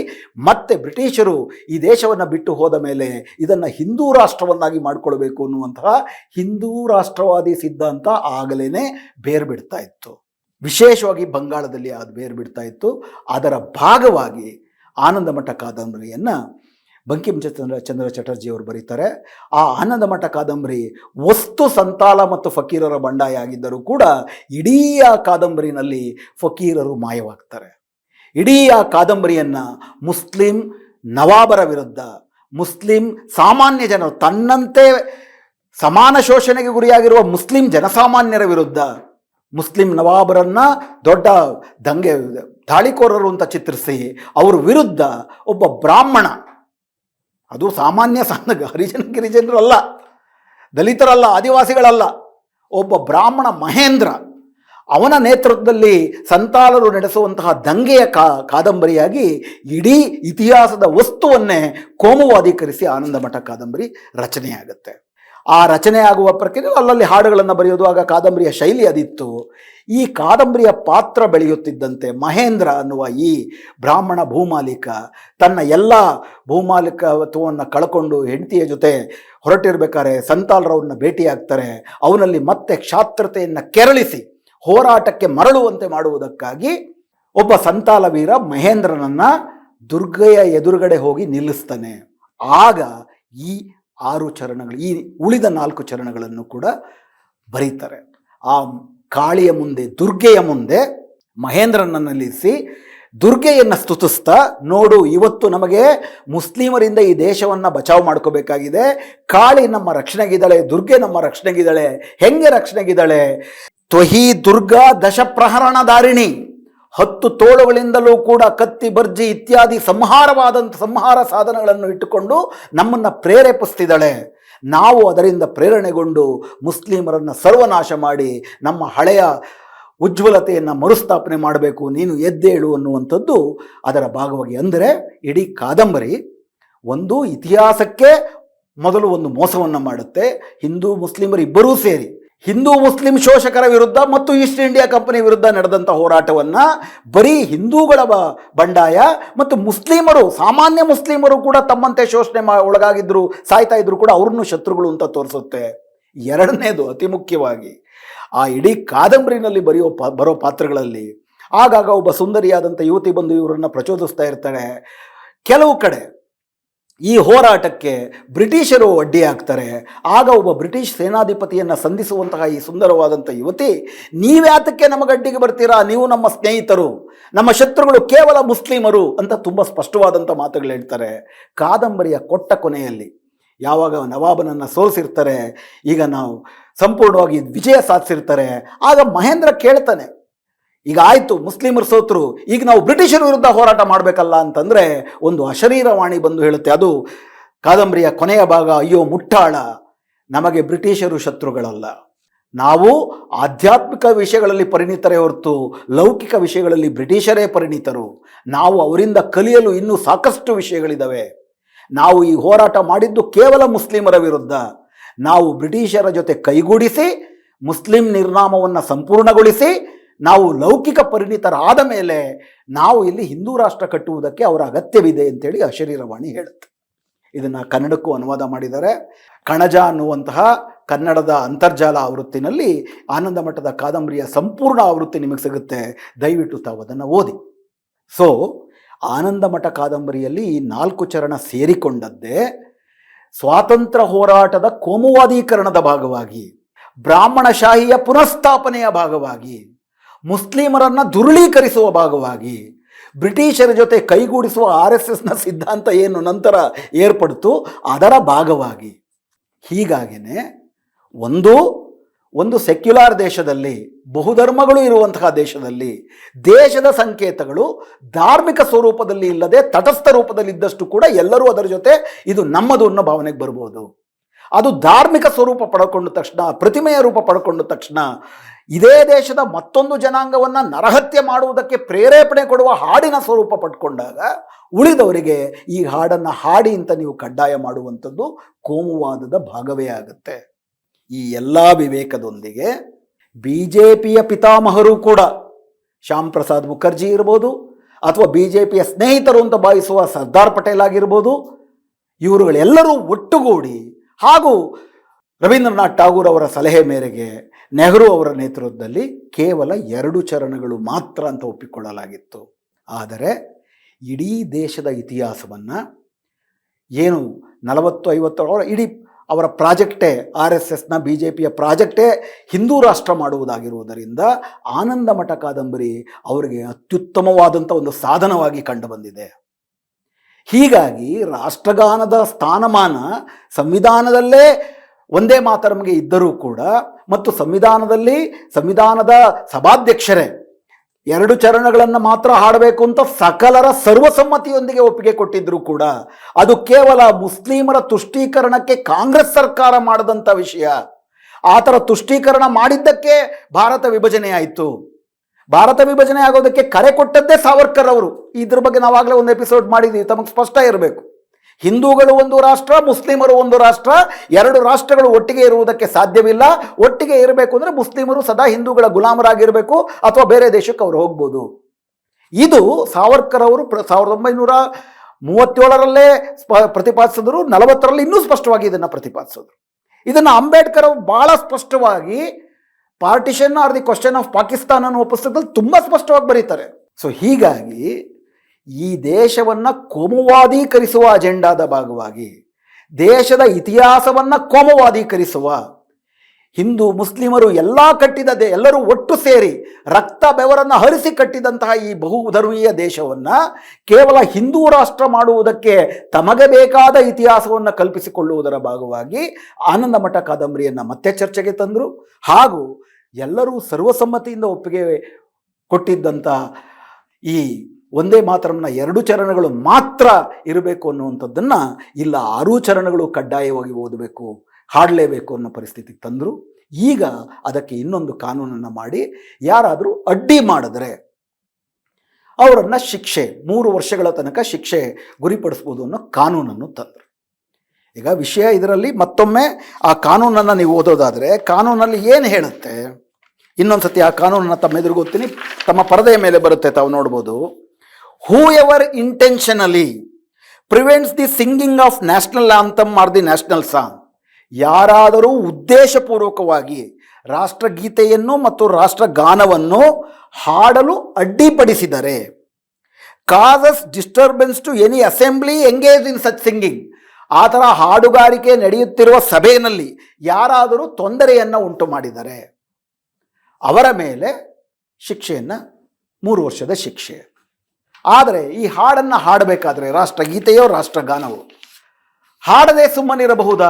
ಮತ್ತೆ ಬ್ರಿಟಿಷರು ಈ ದೇಶವನ್ನು ಬಿಟ್ಟು ಹೋದ ಮೇಲೆ ಇದನ್ನು ಹಿಂದೂ ರಾಷ್ಟ್ರವನ್ನಾಗಿ ಮಾಡಿಕೊಳ್ಬೇಕು ಅನ್ನುವಂತಹ ಹಿಂದೂ ರಾಷ್ಟ್ರವಾದಿ ಸಿದ್ಧಾಂತ ಆಗಲೇ ಬೇರು ಬಿಡ್ತಾ ಇತ್ತು. ವಿಶೇಷವಾಗಿ ಬಂಗಾಳದಲ್ಲಿ ಅದು ಬೇರು ಬಿಡ್ತಾ ಇತ್ತು. ಅದರ ಭಾಗವಾಗಿ ಆನಂದ ಮಠ ಕಾದಂಬರಿಯನ್ನು ಬಂಕಿಂಚಂದ್ರ ಚಟರ್ಜಿಯವರು ಬರೀತಾರೆ. ಆ ಆನಂದ ಮಠ ಕಾದಂಬರಿ ವಸ್ತು ಸಂತಾಲ ಮತ್ತು ಫಕೀರರ ಬಂಡಾಯ ಆಗಿದ್ದರೂ ಕೂಡ ಇಡೀ ಆ ಕಾದಂಬರಿನಲ್ಲಿ ಫಕೀರರು ಮಾಯವಾಗ್ತಾರೆ. ಇಡೀ ಆ ಕಾದಂಬರಿಯನ್ನು ಮುಸ್ಲಿಂ ನವಾಬರ ವಿರುದ್ಧ, ಮುಸ್ಲಿಂ ಸಾಮಾನ್ಯ ಜನರು, ತನ್ನಂತೆ ಸಮಾನ ಶೋಷಣೆಗೆ ಗುರಿಯಾಗಿರುವ ಮುಸ್ಲಿಂ ಜನಸಾಮಾನ್ಯರ ವಿರುದ್ಧ, ಮುಸ್ಲಿಂ ನವಾಬರನ್ನು ದೊಡ್ಡ ದಾಳಿಕೋರರು ಅಂತ ಚಿತ್ರಿಸಿ ಅವರ ವಿರುದ್ಧ ಒಬ್ಬ ಬ್ರಾಹ್ಮಣ, ಅದು ಸಾಮಾನ್ಯ ಗಿರಿಜನರು ಅಲ್ಲ, ದಲಿತರಲ್ಲ, ಆದಿವಾಸಿಗಳಲ್ಲ, ಒಬ್ಬ ಬ್ರಾಹ್ಮಣ ಮಹೇಂದ್ರ, ಅವನ ನೇತೃತ್ವದಲ್ಲಿ ಸಂತಾಲರು ನಡೆಸುವಂತಹ ದಂಗೆಯ ಕಾದಂಬರಿಯಾಗಿ ಇಡೀ ಇತಿಹಾಸದ ವಸ್ತುವನ್ನೇ ಕೋಮುವಾದೀಕರಿಸಿ ಆನಂದ ಮಠ ಕಾದಂಬರಿ ರಚನೆಯಾಗುತ್ತೆ. ಆ ರಚನೆ ಆಗುವ ಪ್ರಕ್ರಿಯೆ ಅಲ್ಲಲ್ಲಿ ಹಾಡುಗಳನ್ನು ಬರೆಯೋದು, ಆಗ ಕಾದಂಬರಿಯ ಶೈಲಿ ಅದಿತ್ತು. ಈ ಕಾದಂಬರಿಯ ಪಾತ್ರ ಬೆಳೆಯುತ್ತಿದ್ದಂತೆ ಮಹೇಂದ್ರ ಅನ್ನುವ ಈ ಬ್ರಾಹ್ಮಣ ಭೂಮಾಲೀಕ ತನ್ನ ಎಲ್ಲ ಭೂಮಾಲೀಕತ್ವವನ್ನು ಕಳ್ಕೊಂಡು ಹೆಂಡತಿಯ ಜೊತೆ ಹೊರಟಿರ್ಬೇಕಾದ್ರೆ ಸಂತಾಲರವ್ರನ್ನ ಭೇಟಿಯಾಗ್ತಾರೆ. ಅವನಲ್ಲಿ ಮತ್ತೆ ಕ್ಷಾತ್ರತೆಯನ್ನು ಕೆರಳಿಸಿ ಹೋರಾಟಕ್ಕೆ ಮರಳುವಂತೆ ಮಾಡುವುದಕ್ಕಾಗಿ ಒಬ್ಬ ಸಂತಾಲ ವೀರ ಮಹೇಂದ್ರನನ್ನು ದುರ್ಗೆಯ ಎದುರುಗಡೆ ಹೋಗಿ ನಿಲ್ಲಿಸ್ತಾನೆ. ಆಗ ಈ 6 ಚರಣಗಳು, ಈ ಉಳಿದ 4 ಚರಣಗಳನ್ನು ಕೂಡ ಬರೀತಾರೆ. ಆ ಕಾಳಿಯ ಮುಂದೆ, ದುರ್ಗೆಯ ಮುಂದೆ ಮಹೇಂದ್ರನನ್ನು ನಿಲ್ಲಿಸಿ ದುರ್ಗೆಯನ್ನು ಸ್ತುತಿಸ್ತಾ, ನೋಡು ಇವತ್ತು ನಮಗೆ ಮುಸ್ಲಿಮರಿಂದ ಈ ದೇಶವನ್ನು ಬಚಾವ್ ಮಾಡ್ಕೋಬೇಕಾಗಿದೆ, ಕಾಳಿ ನಮ್ಮ ರಕ್ಷಣೆಗಿದ್ದಾಳೆ, ದುರ್ಗೆ ನಮ್ಮ ರಕ್ಷಣೆಗಿದ್ದಾಳೆ. ಹೆಂಗೆ ರಕ್ಷಣೆಗಿದ್ದಾಳೆ? ತ್ವಹಿ ದುರ್ಗಾ ದಶಪ್ರಹರಣಧಾರಿಣಿ, 10 ತೋಳುಗಳಿಂದಲೂ ಕೂಡ ಕತ್ತಿ ಬರ್ಜಿ ಇತ್ಯಾದಿ ಸಂಹಾರ ಸಾಧನಗಳನ್ನು ಇಟ್ಟುಕೊಂಡು ನಮ್ಮನ್ನು ಪ್ರೇರೇಪಿಸ್ತಿದ್ದಾಳೆ. ನಾವು ಅದರಿಂದ ಪ್ರೇರಣೆಗೊಂಡು ಮುಸ್ಲಿಮರನ್ನು ಸರ್ವನಾಶ ಮಾಡಿ ನಮ್ಮ ಹಳೆಯ ಉಜ್ವಲತೆಯನ್ನು ಮರುಸ್ಥಾಪನೆ ಮಾಡಬೇಕು, ನೀನು ಎದ್ದೇಳು ಅನ್ನುವಂಥದ್ದು ಅದರ ಭಾಗವಾಗಿ. ಅಂದರೆ ಇಡೀ ಕಾದಂಬರಿ ಒಂದು ಇತಿಹಾಸಕ್ಕೆ ಮೊದಲು ಒಂದು ಮೋಸವನ್ನು ಮಾಡುತ್ತೆ. ಹಿಂದೂ ಮುಸ್ಲಿಮರು ಇಬ್ಬರೂ ಸೇರಿ ಹಿಂದೂ ಮುಸ್ಲಿಂ ಶೋಷಕರ ವಿರುದ್ಧ ಮತ್ತು ಈಸ್ಟ್ ಇಂಡಿಯಾ ಕಂಪನಿ ವಿರುದ್ಧ ನಡೆದಂಥ ಹೋರಾಟವನ್ನು ಬರೀ ಹಿಂದೂಗಳ ಬಂಡಾಯ ಮತ್ತು ಮುಸ್ಲಿಮರು, ಸಾಮಾನ್ಯ ಮುಸ್ಲಿಮರು ಕೂಡ ತಮ್ಮಂತೆ ಶೋಷಣೆ ಒಳಗಾಗಿದ್ರು, ಸಾಯ್ತಾ ಇದ್ರು ಕೂಡ ಅವ್ರನ್ನೂ ಶತ್ರುಗಳು ಅಂತ ತೋರಿಸುತ್ತೆ. ಎರಡನೇದು ಅತಿ ಮುಖ್ಯವಾಗಿ, ಆ ಇಡೀ ಕಾದಂಬರಿನಲ್ಲಿ ಬರೋ ಪಾತ್ರಗಳಲ್ಲಿ ಆಗಾಗ ಒಬ್ಬ ಸುಂದರಿಯಾದಂಥ ಯುವತಿ ಬಂದು ಇವರನ್ನು ಪ್ರಚೋದಿಸ್ತಾ ಇರ್ತಾಳೆ. ಕೆಲವು ಕಡೆ ಈ ಹೋರಾಟಕ್ಕೆ ಬ್ರಿಟಿಷರು ಅಡ್ಡಿ ಆಗ್ತಾರೆ. ಆಗ ಒಬ್ಬ ಬ್ರಿಟಿಷ್ ಸೇನಾಧಿಪತಿಯನ್ನು ಸಂಧಿಸುವಂತಹ ಈ ಸುಂದರವಾದಂಥ ಯುವತಿ, ನೀವ್ಯಾತಕ್ಕೆ ನಮಗೆ ಅಡ್ಡಿಗೆ ಬರ್ತೀರಾ, ನೀವು ನಮ್ಮ ಸ್ನೇಹಿತರು, ನಮ್ಮ ಶತ್ರುಗಳು ಕೇವಲ ಮುಸ್ಲಿಮರು ಅಂತ ತುಂಬ ಸ್ಪಷ್ಟವಾದಂಥ ಮಾತುಗಳು ಹೇಳ್ತಾರೆ. ಕಾದಂಬರಿಯ ಕೊನೆಯಲ್ಲಿ ಯಾವಾಗ ನವಾಬನನ್ನು ಸೋಲಿಸಿರ್ತಾರೆ, ಈಗ ನಾವು ಸಂಪೂರ್ಣವಾಗಿ ವಿಜಯ ಸಾಧಿಸಿರ್ತಾರೆ, ಆಗ ಮಹೇಂದ್ರ ಕೇಳ್ತಾನೆ, ಈಗ ಆಯಿತು ಮುಸ್ಲಿಮರು ಸೋತರು, ಈಗ ನಾವು ಬ್ರಿಟಿಷರ ವಿರುದ್ಧ ಹೋರಾಟ ಮಾಡಬೇಕಲ್ಲ ಅಂತಂದರೆ ಒಂದು ಅಶರೀರವಾಣಿ ಬಂದು ಹೇಳುತ್ತೆ. ಅದು ಕಾದಂಬರಿಯ ಕೊನೆಯ ಭಾಗ. ಅಯ್ಯೋ ಮುಟ್ಟಾಳ, ನಮಗೆ ಬ್ರಿಟಿಷರು ಶತ್ರುಗಳಲ್ಲ, ನಾವು ಆಧ್ಯಾತ್ಮಿಕ ವಿಷಯಗಳಲ್ಲಿ ಪರಿಣಿತರೇ ಹೊರತು ಲೌಕಿಕ ವಿಷಯಗಳಲ್ಲಿ ಬ್ರಿಟಿಷರೇ ಪರಿಣಿತರು. ನಾವು ಅವರಿಂದ ಕಲಿಯಲು ಇನ್ನೂ ಸಾಕಷ್ಟು ವಿಷಯಗಳಿದ್ದಾವೆ. ನಾವು ಈ ಹೋರಾಟ ಮಾಡಿದ್ದು ಕೇವಲ ಮುಸ್ಲಿಮರ ವಿರುದ್ಧ. ನಾವು ಬ್ರಿಟಿಷರ ಜೊತೆ ಕೈಗೂಡಿಸಿ ಮುಸ್ಲಿಂ ನಿರ್ನಾಮವನ್ನು ಸಂಪೂರ್ಣಗೊಳಿಸಿ ನಾವು ಲೌಕಿಕ ಪರಿಣಿತರಾದ ಮೇಲೆ ನಾವು ಇಲ್ಲಿ ಹಿಂದೂ ರಾಷ್ಟ್ರ ಕಟ್ಟುವುದಕ್ಕೆ ಅವರ ಅಗತ್ಯವಿದೆ ಅಂತೇಳಿ ಅಶರೀರವಾಣಿ ಹೇಳುತ್ತೆ. ಇದನ್ನು ಕನ್ನಡಕ್ಕೂ ಅನುವಾದ ಮಾಡಿದ್ದಾರೆ. ಕಣಜ ಅನ್ನುವಂತಹ ಕನ್ನಡದ ಅಂತರ್ಜಾಲ ಆವೃತ್ತಿನಲ್ಲಿ ಆನಂದ ಮಠದ ಕಾದಂಬರಿಯ ಸಂಪೂರ್ಣ ಆವೃತ್ತಿ ನಿಮಗೆ ಸಿಗುತ್ತೆ. ದಯವಿಟ್ಟು ತಾವು ಅದನ್ನು ಓದಿ. ಸೊ ಆನಂದ ಮಠ ಕಾದಂಬರಿಯಲ್ಲಿ ಈ 4 ಚರಣ ಸೇರಿಕೊಂಡದ್ದೇ ಸ್ವಾತಂತ್ರ್ಯ ಹೋರಾಟದ ಕೋಮುವಾದೀಕರಣದ ಭಾಗವಾಗಿ, ಬ್ರಾಹ್ಮಣಶಾಹಿಯ ಪುನಃಸ್ಥಾಪನೆಯ ಭಾಗವಾಗಿ, ಮುಸ್ಲಿಮರನ್ನು ದುರುಳೀಕರಿಸುವ ಭಾಗವಾಗಿ, ಬ್ರಿಟಿಷರ ಜೊತೆ ಕೈಗೂಡಿಸುವ RSSನ ಸಿದ್ಧಾಂತ ಏನು ನಂತರ ಏರ್ಪಡ್ತು ಅದರ ಭಾಗವಾಗಿ. ಹೀಗಾಗಿನೇ ಒಂದು ಸೆಕ್ಯುಲಾರ್ ದೇಶದಲ್ಲಿ, ಬಹುಧರ್ಮಗಳು ಇರುವಂತಹ ದೇಶದಲ್ಲಿ ದೇಶದ ಸಂಕೇತಗಳು ಧಾರ್ಮಿಕ ಸ್ವರೂಪದಲ್ಲಿ ಇಲ್ಲದೆ ತಟಸ್ಥ ರೂಪದಲ್ಲಿದ್ದಷ್ಟು ಕೂಡ ಎಲ್ಲರೂ ಅದರ ಜೊತೆ ಇದು ನಮ್ಮದು ಅನ್ನೋ ಭಾವನೆಗೆ ಬರ್ಬೋದು. ಅದು ಧಾರ್ಮಿಕ ಸ್ವರೂಪ ಪಡ್ಕೊಂಡ ತಕ್ಷಣ, ಪ್ರತಿಮೆಯ ರೂಪ ಪಡ್ಕೊಂಡ ತಕ್ಷಣ ಇದೇ ದೇಶದ ಮತ್ತೊಂದು ಜನಾಂಗವನ್ನು ನರಹತ್ಯೆ ಮಾಡುವುದಕ್ಕೆ ಪ್ರೇರೇಪಣೆ ಕೊಡುವ ಹಾಡಿನ ಸ್ವರೂಪ ಪಡ್ಕೊಂಡಾಗ ಉಳಿದವರಿಗೆ ಈ ಹಾಡನ್ನು ಹಾಡಿ ಅಂತ ನೀವು ಕಡ್ಡಾಯ ಮಾಡುವಂಥದ್ದು ಕೋಮುವಾದದ ಭಾಗವೇ ಆಗುತ್ತೆ. ಈ ಎಲ್ಲ ವಿವೇಕದೊಂದಿಗೆ BJPಯ ಪಿತಾಮಹರು ಕೂಡ, ಶ್ಯಾಮ್ ಪ್ರಸಾದ್ ಮುಖರ್ಜಿ ಇರ್ಬೋದು ಅಥವಾ BJPಯ ಸ್ನೇಹಿತರು ಅಂತ ಭಾವಿಸುವ ಸರ್ದಾರ್ ಪಟೇಲ್ ಆಗಿರ್ಬೋದು, ಇವರುಗಳೆಲ್ಲರೂ ಒಟ್ಟುಗೂಡಿ ಹಾಗೂ ರವೀಂದ್ರನಾಥ್ ಠಾಗೂರ್ ಅವರ ಸಲಹೆ ಮೇರೆಗೆ ನೆಹರು ಅವರ ನೇತೃತ್ವದಲ್ಲಿ ಕೇವಲ 2 ಚರಣಗಳು ಮಾತ್ರ ಅಂತ ಒಪ್ಪಿಕೊಳ್ಳಲಾಗಿತ್ತು. ಆದರೆ ಇಡೀ ದೇಶದ ಇತಿಹಾಸವನ್ನು ಏನು 40-50 ಇಡೀ ಅವರ ಪ್ರಾಜೆಕ್ಟೇ RSSನ BJPಯ ಪ್ರಾಜೆಕ್ಟೇ ಹಿಂದೂ ರಾಷ್ಟ್ರ ಮಾಡುವುದಾಗಿರುವುದರಿಂದ ಆನಂದ ಮಠ ಕಾದಂಬರಿ ಅವರಿಗೆ ಅತ್ಯುತ್ತಮವಾದಂಥ ಒಂದು ಸಾಧನವಾಗಿ ಕಂಡುಬಂದಿದೆ. ಹೀಗಾಗಿ ರಾಷ್ಟ್ರಗಾನದ ಸ್ಥಾನಮಾನ ಸಂವಿಧಾನದಲ್ಲೇ ಒಂದೇ ಮಾತರಮ್ಗೆ ಇದ್ದರೂ ಕೂಡ ಮತ್ತು ಸಂವಿಧಾನದ ಸಭಾಧ್ಯಕ್ಷರೇ 2 ಚರಣಗಳನ್ನು ಮಾತ್ರ ಹಾಡಬೇಕು ಅಂತ ಸಕಲರ ಸರ್ವಸಮ್ಮತಿಯೊಂದಿಗೆ ಒಪ್ಪಿಗೆ ಕೊಟ್ಟಿದ್ದರೂ ಕೂಡ ಅದು ಕೇವಲ ಮುಸ್ಲಿಮರ ತುಷ್ಟೀಕರಣಕ್ಕೆ ಕಾಂಗ್ರೆಸ್ ಸರ್ಕಾರ ಮಾಡಿದಂಥ ವಿಷಯ. ಆ ಥರ ತುಷ್ಟೀಕರಣ ಮಾಡಿದ್ದಕ್ಕೆ ಭಾರತ ವಿಭಜನೆ ಆಯಿತು. ಭಾರತ ವಿಭಜನೆ ಆಗೋದಕ್ಕೆ ಕರೆ ಕೊಟ್ಟದ್ದೇ ಸಾವರ್ಕರ್ ಅವರು. ಇದ್ರ ಬಗ್ಗೆ ನಾವಾಗಲೇ ಒಂದು ಎಪಿಸೋಡ್ ಮಾಡಿದ್ದೀವಿ, ತಮಗೆ ಸ್ಪಷ್ಟ ಇರಬೇಕು. ಹಿಂದೂಗಳು ಒಂದು ರಾಷ್ಟ್ರ, ಮುಸ್ಲಿಮರು ಒಂದು ರಾಷ್ಟ್ರ, 2 ರಾಷ್ಟ್ರಗಳು ಒಟ್ಟಿಗೆ ಇರುವುದಕ್ಕೆ ಸಾಧ್ಯವಿಲ್ಲ. ಒಟ್ಟಿಗೆ ಇರಬೇಕು ಅಂದರೆ ಮುಸ್ಲಿಮರು ಸದಾ ಹಿಂದೂಗಳ ಗುಲಾಮರಾಗಿರಬೇಕು ಅಥವಾ ಬೇರೆ ದೇಶಕ್ಕೆ ಅವರು ಹೋಗ್ಬೋದು. ಇದು ಸಾವರ್ಕರ್ ಅವರು 1937ರಲ್ಲೇ ಪ್ರತಿಪಾದಿಸಿದ್ರು, 40ರಲ್ಲಿ ಇನ್ನೂ ಸ್ಪಷ್ಟವಾಗಿ ಇದನ್ನು ಪ್ರತಿಪಾದಿಸಿದ್ರು. ಇದನ್ನು ಅಂಬೇಡ್ಕರ್ ಅವರು ಭಾಳ ಸ್ಪಷ್ಟವಾಗಿ partition R the question of Pakistan ಅನ್ನೋ ಪುಸ್ತಕದಲ್ಲಿ ತುಂಬ ಸ್ಪಷ್ಟವಾಗಿ ಬರೀತಾರೆ. ಸೊ ಹೀಗಾಗಿ ಈ ದೇಶವನ್ನು ಕೋಮುವಾದೀಕರಿಸುವ ಅಜೆಂಡಾದ ಭಾಗವಾಗಿ, ದೇಶದ ಇತಿಹಾಸವನ್ನು ಕೋಮುವಾದೀಕರಿಸುವ, ಹಿಂದೂ ಮುಸ್ಲಿಮರು ಎಲ್ಲ ಕಟ್ಟಿದ ಎಲ್ಲರೂ ಒಟ್ಟು ಸೇರಿ ರಕ್ತ ಬೆವರನ್ನು ಹರಿಸಿ ಕಟ್ಟಿದಂತಹ ಈ ಬಹುಧರ್ಮೀಯ ದೇಶವನ್ನು ಕೇವಲ ಹಿಂದೂ ರಾಷ್ಟ್ರ ಮಾಡುವುದಕ್ಕೆ ತಮಗೆ ಬೇಕಾದ ಇತಿಹಾಸವನ್ನು ಕಲ್ಪಿಸಿಕೊಳ್ಳುವುದರ ಭಾಗವಾಗಿ ಆನಂದ ಮಠ ಕಾದಂಬರಿಯನ್ನು ಮತ್ತೆ ಚರ್ಚೆಗೆ ತಂದರು. ಹಾಗೂ ಎಲ್ಲರೂ ಸರ್ವಸಮ್ಮತಿಯಿಂದ ಒಪ್ಪಿಗೆ ಕೊಟ್ಟಿದ್ದಂಥ ಈ ಒಂದೇ ಮಾತರಮ್ನ 2 ಚರಣಗಳು ಮಾತ್ರ ಇರಬೇಕು ಅನ್ನುವಂಥದ್ದನ್ನು ಇಲ್ಲ 6 ಚರಣಗಳು ಕಡ್ಡಾಯವಾಗಿ ಓದಬೇಕು, ಹಾಡಲೇಬೇಕು ಅನ್ನೋ ಪರಿಸ್ಥಿತಿಗೆ ತಂದರು. ಈಗ ಅದಕ್ಕೆ ಇನ್ನೊಂದು ಕಾನೂನನ್ನು ಮಾಡಿ ಯಾರಾದರೂ ಅಡ್ಡಿ ಮಾಡಿದ್ರೆ ಅವರನ್ನು ಶಿಕ್ಷೆ 3 ವರ್ಷಗಳ ತನಕ ಶಿಕ್ಷೆ ಗುರಿಪಡಿಸ್ಬೋದು ಅನ್ನೋ ಕಾನೂನನ್ನು ತಂದರು. ಈಗ ವಿಷಯ ಇದರಲ್ಲಿ ಮತ್ತೊಮ್ಮೆ ಆ ಕಾನೂನನ್ನು ನೀವು ಓದೋದಾದರೆ ಕಾನೂನಲ್ಲಿ ಏನು ಹೇಳುತ್ತೆ, ಇನ್ನೊಂದು ಸತಿ ಆ ಕಾನೂನನ್ನು ತಮ್ಮ ಎದುರುಗೊತ್ತೀನಿ, ತಮ್ಮ ಪರದೆಯ ಮೇಲೆ ಬರುತ್ತೆ, ತಾವು ನೋಡ್ಬೋದು. Whoever intentionally prevents the singing of national anthem or the national song, ಯಾರಾದರೂ ಉದ್ದೇಶಪೂರ್ವಕವಾಗಿ ರಾಷ್ಟ್ರಗೀತೆಯನ್ನು ಮತ್ತು ರಾಷ್ಟ್ರಗಾನವನ್ನು ಹಾಡಲು ಅಡ್ಡಿಪಡಿಸಿದರೆ, causes disturbance to any assembly engage in such singing, ಆ ಥರ ಹಾಡುಗಾರಿಕೆ ನಡೆಯುತ್ತಿರುವ ಸಭೆಯಲ್ಲಿ ಯಾರಾದರೂ ತೊಂದರೆಯನ್ನು ಉಂಟು ಮಾಡಿದರೆ ಅವರ ಮೇಲೆ ಶಿಕ್ಷೆಯನ್ನು 3 ವರ್ಷದ ಶಿಕ್ಷೆ. ಆದರೆ ಈ ಹಾಡನ್ನು ಹಾಡಬೇಕಾದ್ರೆ ರಾಷ್ಟ್ರಗೀತೆಯೋ ರಾಷ್ಟ್ರಗಾನವೋ ಹಾಡದೆ ಸುಮ್ಮನಿರಬಹುದಾ?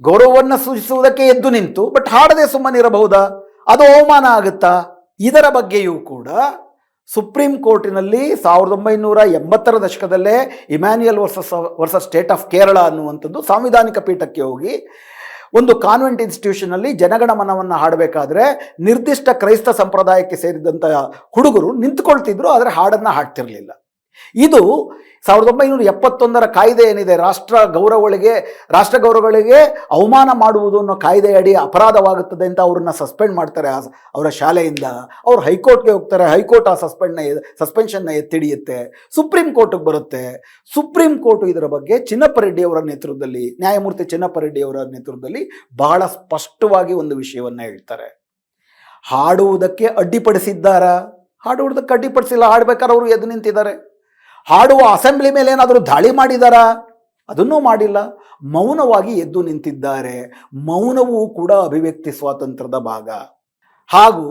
ಗೌರವವನ್ನು ಸೂಚಿಸುವುದಕ್ಕೆ ಎದ್ದು ನಿಂತು ಬಟ್ ಹಾಡದೆ ಸುಮ್ಮನಿರಬಹುದಾ? ಅದು ಅವಮಾನ ಆಗುತ್ತಾ? ಇದರ ಬಗ್ಗೆಯೂ ಕೂಡ ಸುಪ್ರೀಂ ಕೋರ್ಟಿನಲ್ಲಿ 1980ರ ದಶಕದಲ್ಲೇ Emmanuel versus state of Kerala ಅನ್ನುವಂಥದ್ದು ಸಾಂವಿಧಾನಿಕ ಪೀಠಕ್ಕೆ ಹೋಗಿ ಒಂದು ಕಾನ್ವೆಂಟ್ ಇನ್ಸ್ಟಿಟ್ಯೂಷನಲ್ಲಿ ಜನಗಣಮನವನ್ನು ಹಾಡಬೇಕಾದ್ರೆ ನಿರ್ದಿಷ್ಟ ಕ್ರೈಸ್ತ ಸಂಪ್ರದಾಯಕ್ಕೆ ಸೇರಿದಂಥ ಹುಡುಗರು ನಿಂತ್ಕೊಳ್ತಿದ್ರು, ಆದರೆ ಹಾಡನ್ನು ಹಾಡ್ತಿರಲಿಲ್ಲ. ಇದು 1971ರ ಕಾಯ್ದೆ ಏನಿದೆ, ರಾಷ್ಟ್ರ ಗೌರವಗಳಿಗೆ ಅವಮಾನ ಮಾಡುವುದು ಅನ್ನೋ ಕಾಯ್ದೆಯಡಿ ಅಪರಾಧವಾಗುತ್ತದೆ ಅಂತ ಅವ್ರನ್ನ ಸಸ್ಪೆಂಡ್ ಮಾಡ್ತಾರೆ ಅವರ ಶಾಲೆಯಿಂದ. ಅವರು ಹೈಕೋರ್ಟ್ಗೆ ಹೋಗ್ತಾರೆ, ಹೈಕೋರ್ಟ್ ಆ ಸಸ್ಪೆನ್ಷನ್ನ ಎತ್ತಿಡಿಯುತ್ತೆ, ಸುಪ್ರೀಂ ಕೋರ್ಟಿಗೆ ಬರುತ್ತೆ. ಸುಪ್ರೀಂ ಕೋರ್ಟ್ ಇದರ ಬಗ್ಗೆ ಚಿನ್ನಪ್ಪರೆಡ್ಡಿ ಅವರ ನೇತೃತ್ವದಲ್ಲಿ, ನ್ಯಾಯಮೂರ್ತಿ ಚಿನ್ನಪ್ಪರೆಡ್ಡಿ ಅವರ ನೇತೃತ್ವದಲ್ಲಿ ಬಹಳ ಸ್ಪಷ್ಟವಾಗಿ ಒಂದು ವಿಷಯವನ್ನು ಹೇಳ್ತಾರೆ. ಹಾಡುವುದಕ್ಕೆ ಅಡ್ಡಿಪಡಿಸಿದ್ದಾರಾ? ಹಾಡುವುದಕ್ಕೆ ಅಡ್ಡಿಪಡಿಸಿಲ್ಲ, ಹಾಡ್ಬೇಕಾದ್ರೆ ಅವರು ಎದ್ದು ನಿಂತಿದ್ದಾರೆ. ಹಾಡುವ ಅಸೆಂಬ್ಲಿ ಮೇಲೆ ಏನಾದರೂ ದಾಳಿ ಮಾಡಿದಾರಾ? ಅದನ್ನೂ ಮಾಡಿಲ್ಲ, ಮೌನವಾಗಿ ಎದ್ದು ನಿಂತಿದ್ದಾರೆ. ಮೌನವೂ ಕೂಡ ಅಭಿವ್ಯಕ್ತಿ ಸ್ವಾತಂತ್ರ್ಯದ ಭಾಗ. ಹಾಗೂ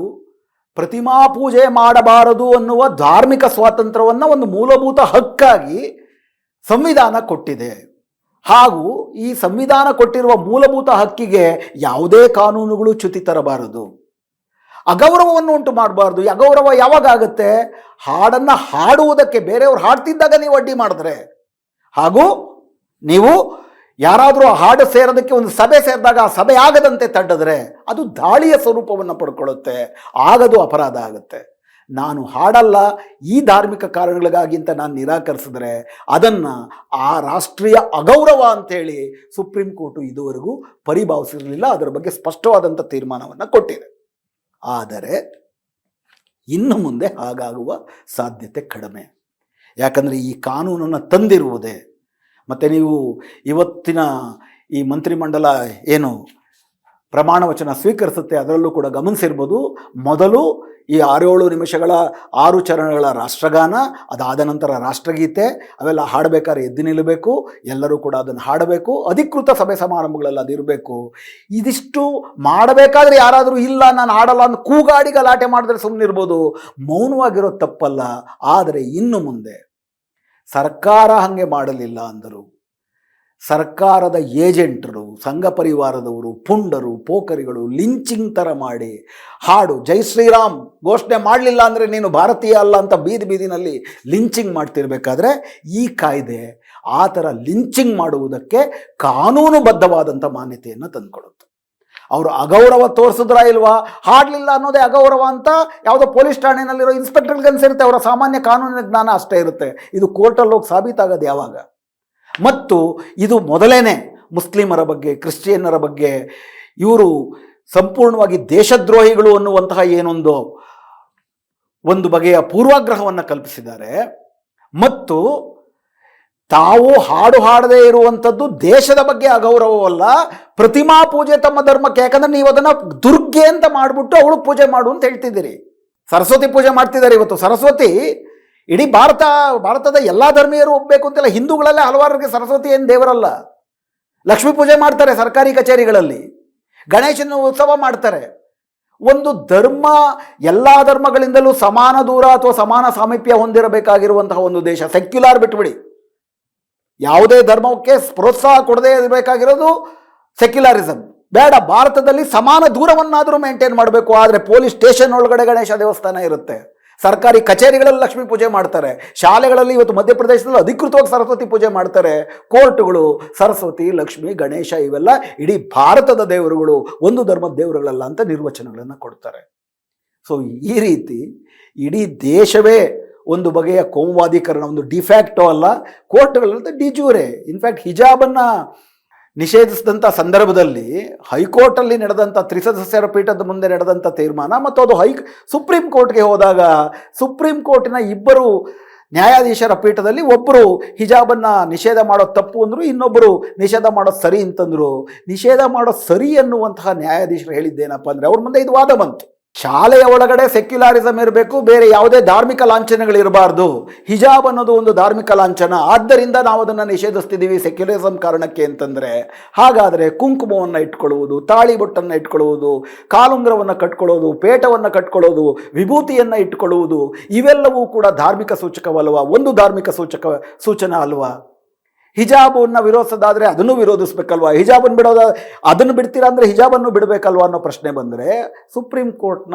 ಪ್ರತಿಮಾ ಪೂಜೆ ಮಾಡಬಾರದು ಅನ್ನುವ ಧಾರ್ಮಿಕ ಸ್ವಾತಂತ್ರ್ಯವನ್ನು ಒಂದು ಮೂಲಭೂತ ಹಕ್ಕಾಗಿ ಸಂವಿಧಾನ ಕೊಟ್ಟಿದೆ. ಹಾಗೂ ಈ ಸಂವಿಧಾನ ಕೊಟ್ಟಿರುವ ಮೂಲಭೂತ ಹಕ್ಕಿಗೆ ಯಾವುದೇ ಕಾನೂನುಗಳು ಚ್ಯುತಿ ತರಬಾರದು, ಅಗೌರವವನ್ನು ಉಂಟು ಮಾಡಬಾರ್ದು. ಅಗೌರವ ಯಾವಾಗ ಆಗುತ್ತೆ? ಹಾಡನ್ನು ಹಾಡುವುದಕ್ಕೆ ಬೇರೆಯವರು ಹಾಡ್ತಿದ್ದಾಗ ನೀವು ಅಡ್ಡಿ ಮಾಡಿದ್ರೆ, ಹಾಗೂ ನೀವು ಯಾರಾದರೂ ಹಾಡು ಸೇರೋದಕ್ಕೆ ಒಂದು ಸಭೆ ಸೇರಿದಾಗ ಆ ಸಭೆ ಆಗದಂತೆ ತಡ್ಡಿದ್ರೆ ಅದು ದಾಳಿಯ ಸ್ವರೂಪವನ್ನು ಪಡ್ಕೊಳ್ಳುತ್ತೆ, ಆಗದು ಅಪರಾಧ ಆಗುತ್ತೆ. ನಾನು ಹಾಡಲ್ಲ ಈ ಧಾರ್ಮಿಕ ಕಾರಣಗಳಿಗಾಗಿ ಅಂತ ನಾನು ನಿರಾಕರಿಸಿದ್ರೆ ಅದನ್ನು ಆ ರಾಷ್ಟ್ರೀಯ ಅಗೌರವ ಅಂಥೇಳಿ ಸುಪ್ರೀಂ ಕೋರ್ಟು ಇದುವರೆಗೂ ಪರಿಭಾವಿಸಿರಲಿಲ್ಲ. ಅದರ ಬಗ್ಗೆ ಸ್ಪಷ್ಟವಾದಂಥ ತೀರ್ಮಾನವನ್ನು ಕೊಟ್ಟಿದೆ. ಆದರೆ ಇನ್ನು ಮುಂದೆ ಹಾಗಾಗುವ ಸಾಧ್ಯತೆ ಕಡಿಮೆ. ಯಾಕಂದರೆ ಈ ಕಾನೂನನ್ನು ತಂದಿರುವುದೇ, ಮತ್ತು ನೀವು ಇವತ್ತಿನ ಈ ಮಂತ್ರಿಮಂಡಲ ಏನು ಪ್ರಮಾಣ ವಚನ ಸ್ವೀಕರಿಸುತ್ತೆ ಅದರಲ್ಲೂ ಕೂಡ ಗಮನಿಸಿರ್ಬೋದು, ಮೊದಲು ಈ 6-7 ನಿಮಿಷಗಳ 6 ಚರಣಗಳ ರಾಷ್ಟ್ರಗಾನ, ಅದಾದ ನಂತರ ರಾಷ್ಟ್ರಗೀತೆ, ಅವೆಲ್ಲ ಹಾಡಬೇಕಾದ್ರೆ ಎದ್ದು ನಿಲ್ಲಬೇಕು, ಎಲ್ಲರೂ ಕೂಡ ಅದನ್ನು ಹಾಡಬೇಕು, ಅಧಿಕೃತ ಸಭೆ ಸಮಾರಂಭಗಳಲ್ಲಿ ಅದಿರಬೇಕು. ಇದಿಷ್ಟು ಮಾಡಬೇಕಾದ್ರೆ ಯಾರಾದರೂ ಇಲ್ಲ ನಾನು ಹಾಡಲ್ಲ ಅಂತ ಕೂಗಾಡಿ ಗಲಾಟೆ ಮಾಡಿದ್ರೆ ಸುಮ್ಮನಿರ್ಬೋದು, ಮೌನವಾಗಿರೋದು ತಪ್ಪಲ್ಲ. ಆದರೆ ಇನ್ನು ಮುಂದೆ ಸರ್ಕಾರ ಹಾಗೆ ಮಾಡಲಿಲ್ಲ ಅಂದರು, ಸರ್ಕಾರದ ಏಜೆಂಟರು, ಸಂಘ ಪರಿವಾರದವರು, ಪುಂಡರು, ಪೋಖರಿಗಳು ಲಿಂಚಿಂಗ್ ಥರ ಮಾಡಿ ಹಾಡು ಜೈ ಶ್ರೀರಾಮ್ ಘೋಷಣೆ ಮಾಡಲಿಲ್ಲ ಅಂದರೆ ನೀನು ಭಾರತೀಯ ಅಲ್ಲ ಅಂತ ಬೀದಿನಲ್ಲಿ ಲಿಂಚಿಂಗ್ ಮಾಡ್ತಿರ್ಬೇಕಾದ್ರೆ ಈ ಕಾಯ್ದೆ ಆ ಥರ ಲಿಂಚಿಂಗ್ ಮಾಡುವುದಕ್ಕೆ ಕಾನೂನುಬದ್ಧವಾದಂಥ ಮಾನ್ಯತೆಯನ್ನು ತಂದುಕೊಡುತ್ತೆ. ಅವರು ಅಗೌರವ ತೋರಿಸಿದ್ರ ಇಲ್ವಾ? ಹಾಡಲಿಲ್ಲ ಅನ್ನೋದೇ ಅಗೌರವ ಅಂತ ಯಾವುದೋ ಪೊಲೀಸ್ ಠಾಣೆಯಲ್ಲಿರೋ ಇನ್ಸ್ಪೆಕ್ಟರ್ಗೆ ಅನಿಸಿರುತ್ತೆ, ಅವರ ಸಾಮಾನ್ಯ ಕಾನೂನಿನ ಜ್ಞಾನ ಅಷ್ಟೇ ಇರುತ್ತೆ. ಇದು ಕೋರ್ಟಲ್ಲಿ ಹೋಗಿ ಸಾಬೀತಾಗೋದು ಯಾವಾಗ? ಮತ್ತು ಇದು ಮೊದಲೇನೆ ಮುಸ್ಲಿಮರ ಬಗ್ಗೆ, ಕ್ರಿಶ್ಚಿಯನ್ನರ ಬಗ್ಗೆ ಇವರು ಸಂಪೂರ್ಣವಾಗಿ ದೇಶದ್ರೋಹಿಗಳು ಅನ್ನುವಂತಹ ಒಂದು ಬಗೆಯ ಪೂರ್ವಾಗ್ರಹವನ್ನು ಕಲ್ಪಿಸಿದ್ದಾರೆ. ಮತ್ತು ತಾವು ಹಾಡು ಹಾಡದೇ ಇರುವಂಥದ್ದು ದೇಶದ ಬಗ್ಗೆ ಅಗೌರವವಲ್ಲ, ಪ್ರತಿಮಾ ಪೂಜೆ ತಮ್ಮ ಧರ್ಮಕ್ಕೆ. ಯಾಕಂದರೆ ನೀವು ಅದನ್ನು ದುರ್ಗೆ ಅಂತ ಮಾಡಿಬಿಟ್ಟು ಅವಳು ಪೂಜೆ ಮಾಡು ಅಂತ ಹೇಳ್ತಿದ್ದೀರಿ. ಸರಸ್ವತಿ ಪೂಜೆ ಮಾಡ್ತಿದ್ದಾರೆ ಇವತ್ತು. ಸರಸ್ವತಿ ಇಡೀ ಭಾರತದ ಎಲ್ಲ ಧರ್ಮೀಯರು ಒಪ್ಪಬೇಕು ಅಂತೆಲ್ಲ, ಹಿಂದೂಗಳಲ್ಲೇ ಹಲವಾರಿಗೆ ಸರಸ್ವತಿ ಏನು ದೇವರಲ್ಲ. ಲಕ್ಷ್ಮೀ ಪೂಜೆ ಮಾಡ್ತಾರೆ ಸರ್ಕಾರಿ ಕಚೇರಿಗಳಲ್ಲಿ. ಗಣೇಶನ ಉತ್ಸವ ಮಾಡ್ತಾರೆ. ಒಂದು ಧರ್ಮ ಎಲ್ಲ ಧರ್ಮಗಳಿಂದಲೂ ಸಮಾನ ದೂರ ಅಥವಾ ಸಮಾನ ಸಾಮೀಪ್ಯ ಹೊಂದಿರಬೇಕಾಗಿರುವಂತಹ ಒಂದು ದೇಶ. ಸೆಕ್ಯುಲರ್ ಬಿಟ್ಬಿಡಿ, ಯಾವುದೇ ಧರ್ಮಕ್ಕೆ ಪ್ರೋತ್ಸಾಹ ಕೊಡದೇ ಇರಬೇಕಾಗಿರೋದು ಸೆಕ್ಯುಲರಿಸಮ್. ಬೇಡ, ಭಾರತದಲ್ಲಿ ಸಮಾನ ದೂರವನ್ನಾದರೂ ಮೇಂಟೈನ್ ಮಾಡಬೇಕು. ಆದರೆ ಪೊಲೀಸ್ ಸ್ಟೇಷನ್ ಒಳಗಡೆ ಗಣೇಶ ದೇವಸ್ಥಾನ ಇರುತ್ತೆ, ಸರ್ಕಾರಿ ಕಚೇರಿಗಳಲ್ಲಿ ಲಕ್ಷ್ಮೀ ಪೂಜೆ ಮಾಡ್ತಾರೆ, ಶಾಲೆಗಳಲ್ಲಿ ಇವತ್ತು ಮಧ್ಯಪ್ರದೇಶದಲ್ಲಿ ಅಧಿಕೃತವಾಗಿ ಸರಸ್ವತಿ ಪೂಜೆ ಮಾಡ್ತಾರೆ. ಕೋರ್ಟ್ಗಳು ಸರಸ್ವತಿ, ಲಕ್ಷ್ಮಿ, ಗಣೇಶ ಇವೆಲ್ಲ ಇಡೀ ಭಾರತದ ದೇವರುಗಳು, ಒಂದು ಧರ್ಮದ ದೇವರುಗಳಲ್ಲ ಅಂತ ನಿರ್ವಚನಗಳನ್ನು ಕೊಡ್ತಾರೆ. ಸೊ ಈ ರೀತಿ ಇಡೀ ದೇಶವೇ ಒಂದು ಬಗೆಯ ಕೋಮುವಾದೀಕರಣ, ಒಂದು ಡಿಫ್ಯಾಕ್ಟೋ ಅಲ್ಲ, ಕೋರ್ಟ್ಗಳಂತ ಡಿಜೂರೆ. ಇನ್ಫ್ಯಾಕ್ಟ್ ಹಿಜಾಬನ್ನು ನಿಷೇಧಿಸಿದಂಥ ಸಂದರ್ಭದಲ್ಲಿ ಹೈಕೋರ್ಟಲ್ಲಿ ನಡೆದಂಥ ತ್ರಿಸದಸ್ಯರ ಪೀಠದ ಮುಂದೆ ನಡೆದಂಥ ತೀರ್ಮಾನ ಮತ್ತು ಅದು ಸುಪ್ರೀಂ ಕೋರ್ಟ್ಗೆ ಹೋದಾಗ ಸುಪ್ರೀಂ ಕೋರ್ಟಿನ ಇಬ್ಬರು ನ್ಯಾಯಾಧೀಶರ ಪೀಠದಲ್ಲಿ ಒಬ್ಬರು ಹಿಜಾಬನ್ನು ನಿಷೇಧ ಮಾಡೋದು ತಪ್ಪು ಅಂದರು, ಇನ್ನೊಬ್ಬರು ನಿಷೇಧ ಮಾಡೋದು ಸರಿ ಅಂತಂದರು. ನಿಷೇಧ ಮಾಡೋದು ಸರಿ ಅನ್ನುವಂತಹ ನ್ಯಾಯಾಧೀಶರು ಹೇಳಿದ್ದೇನಪ್ಪ ಅಂದರೆ ಅವ್ರ ಮುಂದೆ ಇದು ವಾದ ಬಂತು. ಶಾಲೆಯ ಒಳಗಡೆ ಸೆಕ್ಯುಲಾರಿಸಮ್ ಇರಬೇಕು, ಬೇರೆ ಯಾವುದೇ ಧಾರ್ಮಿಕ ಲಾಂಛನಗಳಿರಬಾರ್ದು. ಹಿಜಾಬ್ ಅನ್ನೋದು ಒಂದು ಧಾರ್ಮಿಕ ಲಾಂಛನ, ಆದ್ದರಿಂದ ನಾವು ಅದನ್ನು ನಿಷೇಧಿಸ್ತಿದ್ದೀವಿ ಸೆಕ್ಯುಲರಿಸಮ್ ಕಾರಣಕ್ಕೆ ಅಂತಂದರೆ, ಹಾಗಾದರೆ ಕುಂಕುಮವನ್ನು ಇಟ್ಕೊಳ್ಳುವುದು, ತಾಳಿ ಬೊಟ್ಟನ್ನು ಇಟ್ಕೊಳ್ಳುವುದು, ಕಾಲುಂಗ್ರವನ್ನು ಕಟ್ಕೊಳ್ಳೋದು, ಪೇಟವನ್ನು ಕಟ್ಕೊಳ್ಳೋದು, ವಿಭೂತಿಯನ್ನು ಇಟ್ಕೊಳ್ಳುವುದು ಇವೆಲ್ಲವೂ ಕೂಡ ಧಾರ್ಮಿಕ ಸೂಚಕವಲ್ವಾ? ಒಂದು ಧಾರ್ಮಿಕ ಸೂಚನೆ ಅಲ್ವಾ? ಹಿಜಾಬನ್ನು ವಿರೋಧಿಸೋದಾದರೆ ಅದನ್ನು ವಿರೋಧಿಸ್ಬೇಕಲ್ವಾ? ಹಿಜಾಬನ್ನು ಅದನ್ನು ಬಿಡ್ತೀರಾ ಅಂದರೆ ಹಿಜಾಬನ್ನು ಬಿಡಬೇಕಲ್ವಾ ಅನ್ನೋ ಪ್ರಶ್ನೆ ಬಂದರೆ ಸುಪ್ರೀಂ ಕೋರ್ಟ್ನ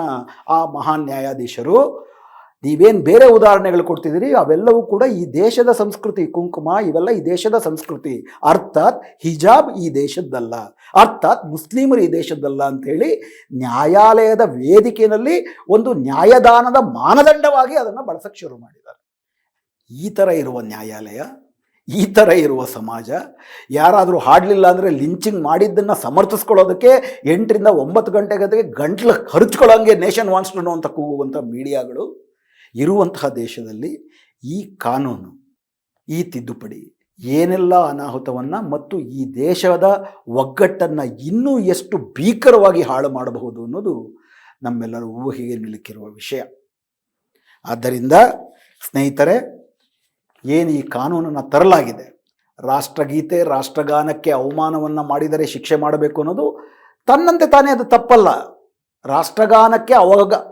ಆ ಮಹಾನ್ ನ್ಯಾಯಾಧೀಶರು, ನೀವೇನು ಬೇರೆ ಉದಾಹರಣೆಗಳು ಕೊಡ್ತಿದ್ದೀರಿ ಅವೆಲ್ಲವೂ ಕೂಡ ಈ ದೇಶದ ಸಂಸ್ಕೃತಿ, ಕುಂಕುಮ ಇವೆಲ್ಲ ಈ ದೇಶದ ಸಂಸ್ಕೃತಿ, ಅರ್ಥಾತ್ ಹಿಜಾಬ್ ಈ ದೇಶದ್ದಲ್ಲ, ಅರ್ಥಾತ್ ಮುಸ್ಲಿಮರು ಈ ದೇಶದ್ದಲ್ಲ ಅಂಥೇಳಿ ನ್ಯಾಯಾಲಯದ ವೇದಿಕೆಯಲ್ಲಿ ಒಂದು ನ್ಯಾಯದಾನದ ಮಾನದಂಡವಾಗಿ ಅದನ್ನು ಬಳಸಕ್ಕೆ ಶುರು ಮಾಡಿದ್ದಾರೆ. ಈ ಥರ ಇರುವ ನ್ಯಾಯಾಲಯ, ಈ ಥರ ಇರುವ ಸಮಾಜ, ಯಾರಾದರೂ ಹಾಡಲಿಲ್ಲ ಅಂದರೆ ಲಿಂಚಿಂಗ್ ಮಾಡಿದ್ದನ್ನು ಸಮರ್ಥಿಸ್ಕೊಳ್ಳೋದಕ್ಕೆ 8 ರಿಂದ 9 ಗಂಟೆಗೆ ಗಂಟ್ಲು ಹರಿಚ್ಕೊಳ್ಳೋಂಗೆ ನೇಷನ್ ವಾಂಟ್ಸ್ ಟು ನೋ ಅಂತ ಕೂಗುವಂಥ ಮೀಡಿಯಾಗಳು ಇರುವಂತಹ ದೇಶದಲ್ಲಿ ಈ ಕಾನೂನು, ಈ ತಿದ್ದುಪಡಿ ಏನೆಲ್ಲ ಅನಾಹುತವನ್ನು ಮತ್ತು ಈ ದೇಶದ ಒಗ್ಗಟ್ಟನ್ನು ಇನ್ನೂ ಎಷ್ಟು ಭೀಕರವಾಗಿ ಹಾಳು ಮಾಡಬಹುದು ಅನ್ನೋದು ನಮ್ಮೆಲ್ಲರ ಊಹೆಗೆ ನಿಲುಕಿರುವ ವಿಷಯ. ಆದ್ದರಿಂದ ಸ್ನೇಹಿತರೆ, ಏನು ಈ ಕಾನೂನನ್ನು ತರಲಾಗಿದೆ, ರಾಷ್ಟ್ರಗೀತೆ ರಾಷ್ಟ್ರಗಾನಕ್ಕೆ ಅವಮಾನವನ್ನು ಮಾಡಿದರೆ ಶಿಕ್ಷೆ ಮಾಡಬೇಕು ಅನ್ನೋದು ತನ್ನಂತೆ ತಾನೇ ಅದು ತಪ್ಪಲ್ಲ. ರಾಷ್ಟ್ರಗಾನಕ್ಕೆ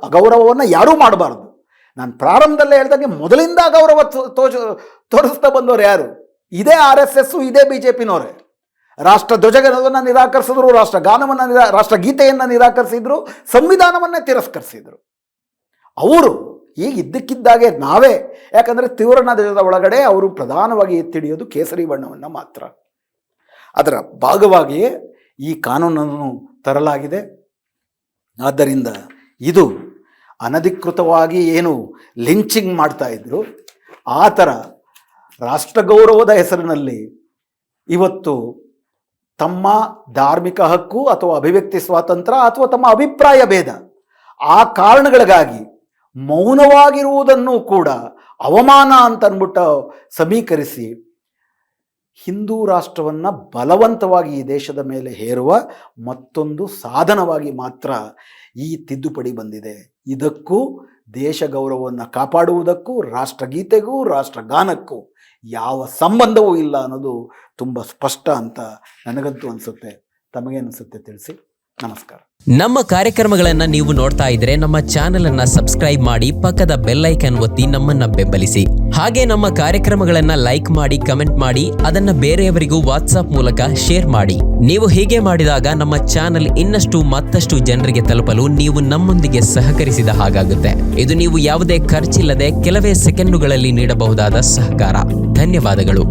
ಅಗೌರವವನ್ನು ಯಾರೂ ಮಾಡಬಾರ್ದು. ನಾನು ಪ್ರಾರಂಭದಲ್ಲೇ ಹೇಳ್ದಂಗೆ ಮೊದಲಿಂದ ಅಗೌರವ ತೋರಿಸ್ತಾ ಬಂದವರು ಯಾರು? ಇದೇ RSS, ಇದೇ BJPನವರೇ. ರಾಷ್ಟ್ರ ಧ್ವಜವನ್ನು ನಿರಾಕರಿಸಿದ್ರು, ರಾಷ್ಟ್ರಗಾನವನ್ನು ರಾಷ್ಟ್ರಗೀತೆಯನ್ನು ನಿರಾಕರಿಸಿದ್ರು, ಸಂವಿಧಾನವನ್ನೇ ತಿರಸ್ಕರಿಸಿದ್ರು. ಅವರು ಈಗ ಇದ್ದಕ್ಕಿದ್ದಾಗೆ ನಾವೇ, ಯಾಕಂದರೆ ತ್ರಿವರ್ಣದ ಒಳಗಡೆ ಅವರು ಪ್ರಧಾನವಾಗಿ ಎತ್ತಿಡಿಯೋದು ಕೇಸರಿ ಬಣ್ಣವನ್ನು ಮಾತ್ರ. ಅದರ ಭಾಗವಾಗಿಯೇ ಈ ಕಾನೂನನ್ನು ತರಲಾಗಿದೆ. ಆದ್ದರಿಂದ ಇದು ಅನಧಿಕೃತವಾಗಿ ಏನು ಲಿಂಚಿಂಗ್ ಮಾಡ್ತಾ ಇದ್ರು ಆ ಥರ ರಾಷ್ಟ್ರಗೌರವದ ಹೆಸರಿನಲ್ಲಿ ಇವತ್ತು ತಮ್ಮ ಧಾರ್ಮಿಕ ಹಕ್ಕು ಅಥವಾ ಅಭಿವ್ಯಕ್ತಿ ಸ್ವಾತಂತ್ರ್ಯ ಅಥವಾ ತಮ್ಮ ಅಭಿಪ್ರಾಯ ಭೇದ ಆ ಕಾರಣಗಳಿಗಾಗಿ ಮೌನವಾಗಿರುವುದನ್ನು ಕೂಡ ಅವಮಾನ ಅಂತ ಅಂದ್ಬಿಟ್ಟು ಸಮೀಕರಿಸಿ ಹಿಂದೂ ರಾಷ್ಟ್ರವನ್ನು ಬಲವಂತವಾಗಿ ಈ ದೇಶದ ಮೇಲೆ ಹೇರುವ ಮತ್ತೊಂದು ಸಾಧನವಾಗಿ ಮಾತ್ರ ಈ ತಿದ್ದುಪಡಿ ಬಂದಿದೆ. ಇದಕ್ಕೂ ದೇಶ ಗೌರವವನ್ನು ಕಾಪಾಡುವುದಕ್ಕೂ ರಾಷ್ಟ್ರಗೀತೆಗೂ ರಾಷ್ಟ್ರಗಾನಕ್ಕೂ ಯಾವ ಸಂಬಂಧವೂ ಇಲ್ಲ ಅನ್ನೋದು ತುಂಬ ಸ್ಪಷ್ಟ ಅಂತ ನನಗಂತೂ ಅನಿಸುತ್ತೆ. ತಮಗೇನಿಸುತ್ತೆ ತಿಳಿಸಿ. ನಮಸ್ಕಾರ. ನಮ್ಮ ಕಾರ್ಯಕ್ರಮಗಳನ್ನು ನೀವು ನೋಡ್ತಾ ಇದ್ರೆ ನಮ್ಮ ಚಾನೆಲ್ ಅನ್ನ ಸಬ್ಸ್ಕ್ರೈಬ್ ಮಾಡಿ, ಪಕ್ಕದ ಬೆಲ್ ಐಕನ್ ಒತ್ತಿ ನಮ್ಮನ್ನ ಬೆಂಬಲಿಸಿ. ಹಾಗೆ ನಮ್ಮ ಕಾರ್ಯಕ್ರಮಗಳನ್ನ ಲೈಕ್ ಮಾಡಿ, ಕಮೆಂಟ್ ಮಾಡಿ, ಅದನ್ನ ಬೇರೆಯವರಿಗೂ ವಾಟ್ಸ್ಆಪ್ ಮೂಲಕ ಶೇರ್ ಮಾಡಿ. ನೀವು ಹೀಗೆ ಮಾಡಿದಾಗ ನಮ್ಮ ಚಾನೆಲ್ ಇನ್ನಷ್ಟು ಮತ್ತಷ್ಟು ಜನರಿಗೆ ತಲುಪಲು ನೀವು ನಮ್ಮೊಂದಿಗೆ ಸಹಕರಿಸಿದ ಹಾಗಾಗುತ್ತೆ. ಇದು ನೀವು ಯಾವುದೇ ಖರ್ಚಿಲ್ಲದೆ ಕೆಲವೇ ಸೆಕೆಂಡುಗಳಲ್ಲಿ ನೀಡಬಹುದಾದ ಸಹಕಾರ. ಧನ್ಯವಾದಗಳು.